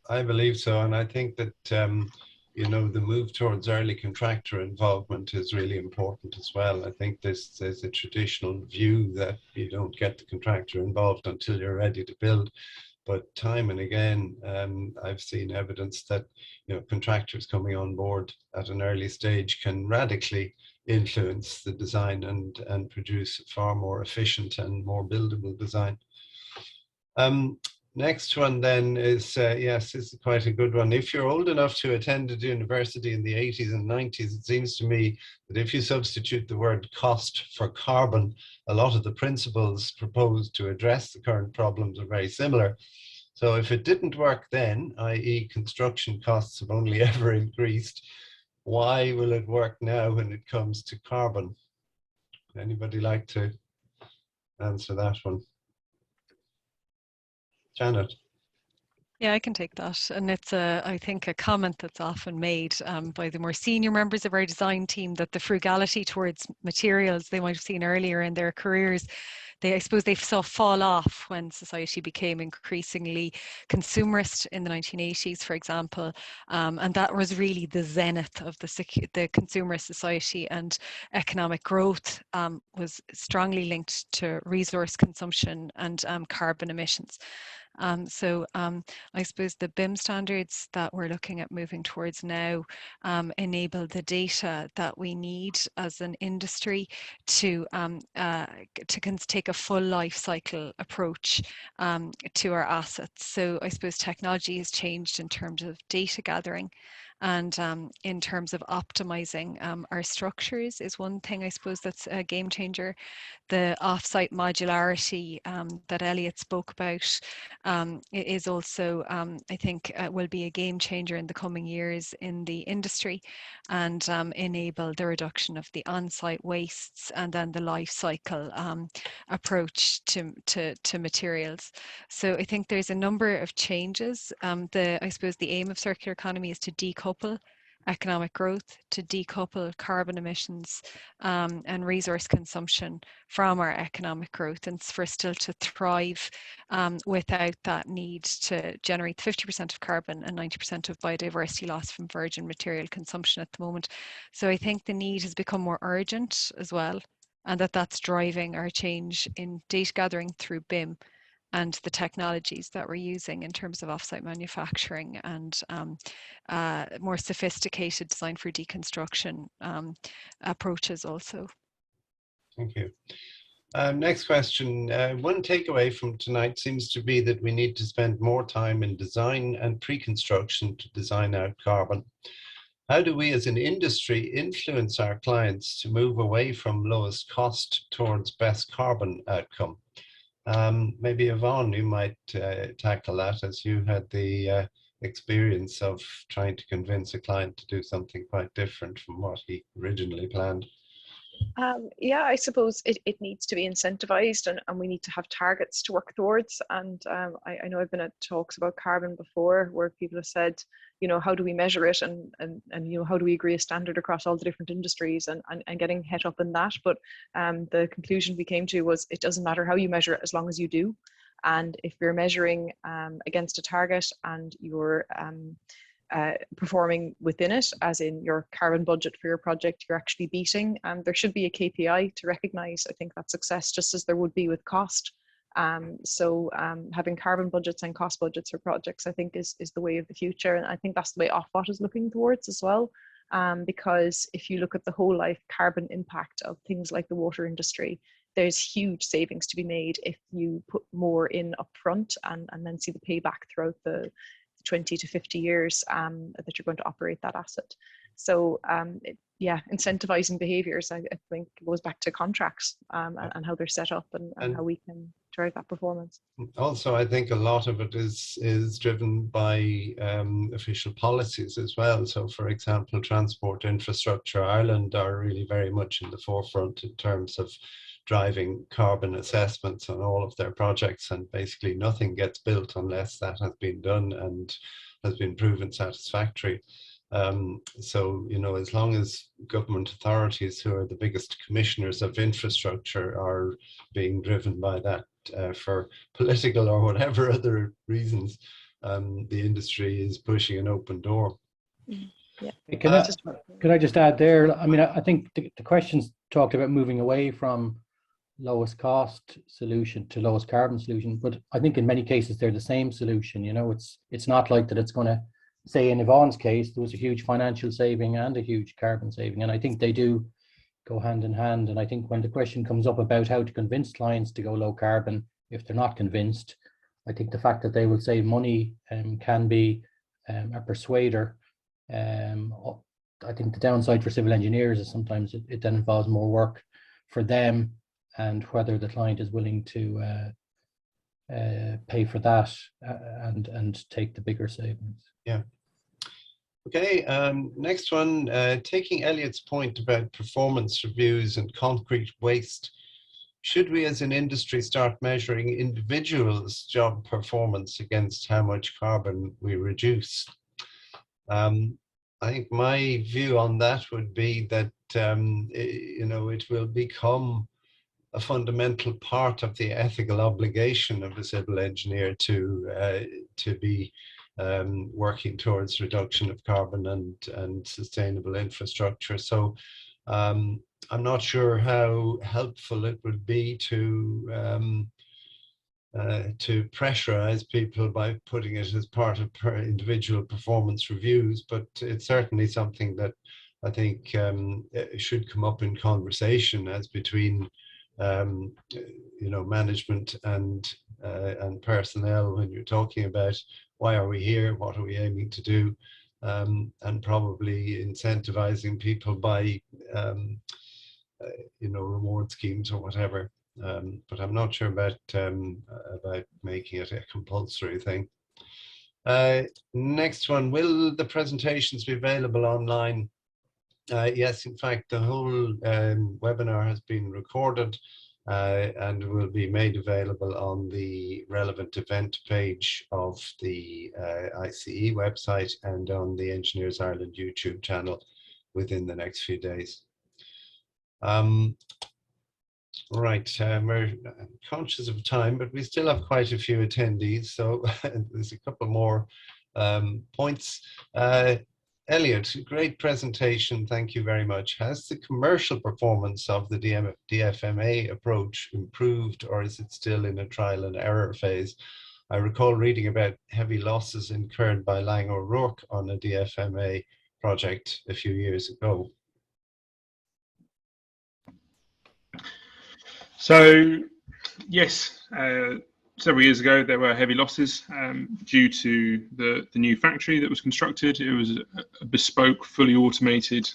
I believe so, and I think that you know, the move towards early contractor involvement is really important as well. I think there's a traditional view that you don't get the contractor involved until you're ready to build, but time and again, I've seen evidence that, you know, contractors coming on board at an early stage can radically influence the design and produce a far more efficient and more buildable design. Next one then is, yes, this is quite a good one. If you're old enough to attend a university in the 80s and 90s, it seems to me that if you substitute the word cost for carbon, a lot of the principles proposed to address the current problems are very similar. So if it didn't work then, i.e. construction costs have only ever increased, why will it work now when it comes to carbon? Anybody like to answer that one? Janet. Yeah, I can take that. And it's, I think, a comment that's often made by the more senior members of our design team, that the frugality towards materials they might have seen earlier in their careers, I suppose they saw fall off when society became increasingly consumerist in the 1980s, for example. And that was really the zenith of the consumerist society, and economic growth was strongly linked to resource consumption and carbon emissions. So I suppose the BIM standards that we're looking at moving towards now enable the data that we need as an industry to take a full life cycle approach to our assets. So I suppose technology has changed in terms of data gathering, and in terms of optimizing our structures is one thing I suppose that's a game changer. The offsite modularity that Elliot spoke about is also, I think, will be a game changer in the coming years in the industry, and enable the reduction of the on-site wastes and then the life cycle approach to materials. So I think there's a number of changes. I suppose the aim of circular economy is to decouple economic growth, to decouple carbon emissions and resource consumption from our economic growth, and for still to thrive without that need to generate 50% of carbon and 90% of biodiversity loss from virgin material consumption at the moment. So I think the need has become more urgent as well, and that's driving our change in data gathering through BIM and the technologies that we're using in terms of offsite manufacturing and more sophisticated design for deconstruction approaches also. Thank you. Next question. One takeaway from tonight seems to be that we need to spend more time in design and pre-construction to design out carbon. How do we as an industry influence our clients to move away from lowest cost towards best carbon outcome? Maybe Yvonne, you might tackle that, as you had the experience of trying to convince a client to do something quite different from what he originally planned. Yeah, I suppose it needs to be incentivized, and we need to have targets to work towards. And I know I've been at talks about carbon before, where people have said, you know, how do we measure it, and you know, how do we agree a standard across all the different industries, and getting het up in that. But the conclusion we came to was, it doesn't matter how you measure it as long as you do. And if you're measuring against a target and you're performing within it, as in your carbon budget for your project, you're actually beating. There should be a KPI to recognise, I think, that success, just as there would be with cost. Having carbon budgets and cost budgets for projects, I think, is the way of the future. And I think that's the way Ofwat is looking towards as well. Because if you look at the whole life carbon impact of things like the water industry, there's huge savings to be made if you put more in upfront and then see the payback throughout the 20 to 50 years that you're going to operate that asset. So incentivizing behaviors, I think, goes back to contracts and how they're set up and how we can drive that performance. Also, I think a lot of it is driven by official policies as well. So, for example, Transport Infrastructure Ireland are really very much in the forefront in terms of driving carbon assessments on all of their projects, and basically nothing gets built unless that has been done and has been proven satisfactory. So, you know, as long as government authorities, who are the biggest commissioners of infrastructure, are being driven by that for political or whatever other reasons, the industry is pushing an open door. Yeah. Can I just add there? I mean, I think the questions talked about moving away from lowest cost solution to lowest carbon solution, but I think in many cases they're the same solution. You know, it's not like that it's going to, say in Yvonne's case, there was a huge financial saving and a huge carbon saving, and I think they do go hand in hand. And I think when the question comes up about how to convince clients to go low carbon, if they're not convinced, I think the fact that they will save money can be a persuader. I think the downside for civil engineers is sometimes it then involves more work for them, and whether the client is willing to pay for that and take the bigger savings. Yeah. Okay, next one, taking Elliot's point about performance reviews and concrete waste, should we as an industry start measuring individuals' job performance against how much carbon we reduce? I think my view on that would be that, you know, it will become a fundamental part of the ethical obligation of a civil engineer to be working towards reduction of carbon and sustainable infrastructure. So I'm not sure how helpful it would be to pressurize people by putting it as part of individual performance reviews, but it's certainly something that I think should come up in conversation as between you know, management and personnel, when you're talking about why are we here, what are we aiming to do, and probably incentivizing people by you know, reward schemes or whatever. But I'm not sure about making it a compulsory thing. Next one, will the presentations be available online? Yes, in fact, the whole webinar has been recorded and will be made available on the relevant event page of the ICE website and on the Engineers Ireland YouTube channel within the next few days. Right, we're conscious of time, but we still have quite a few attendees, so there's a couple more points. Elliot, great presentation, thank you very much. Has the commercial performance of the DFMA approach improved, or is it still in a trial and error phase? I recall reading about heavy losses incurred by Lang O'Rourke on a DFMA project a few years ago. So, yes, several years ago there were heavy losses due to the new factory that was constructed. It was a bespoke, fully automated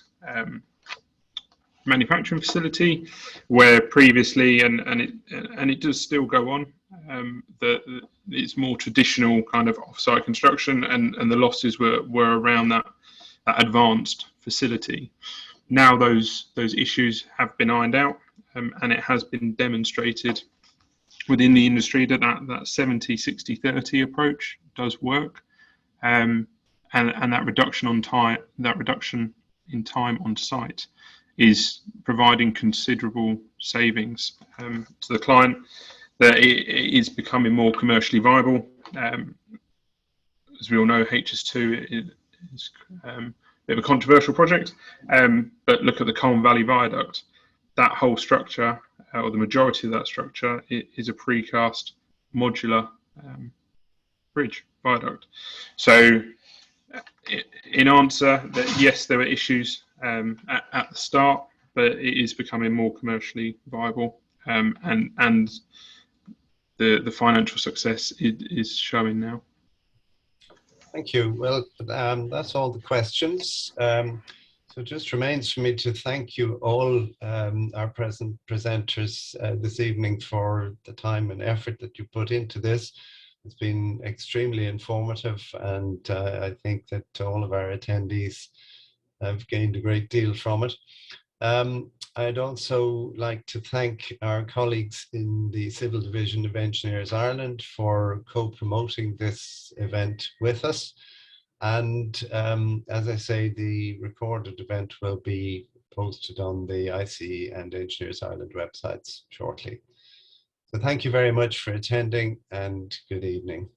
manufacturing facility, where previously, and it does still go on, it's more traditional kind of off-site construction, and the losses were around that advanced facility. Now those issues have been ironed out, and it has been demonstrated within the industry that 70-60-30 approach does work, and that reduction in time on site is providing considerable savings to the client. That it is becoming more commercially viable. As we all know, HS2 is a bit of a controversial project, but look at the Colne Valley Viaduct. That whole structure, or the majority of that structure, is a precast modular bridge viaduct. So in answer, that yes, there were issues at the start, but it is becoming more commercially viable, and the financial success is showing now. Thank you. Well, that's all the questions. So it just remains for me to thank you all, our presenters this evening, for the time and effort that you put into this. It's been extremely informative, and I think that all of our attendees have gained a great deal from it. I'd also like to thank our colleagues in the Civil Division of Engineers Ireland for co-promoting this event with us. And as I say, the recorded event will be posted on the ICE and Engineers Ireland websites shortly. So thank you very much for attending, and good evening.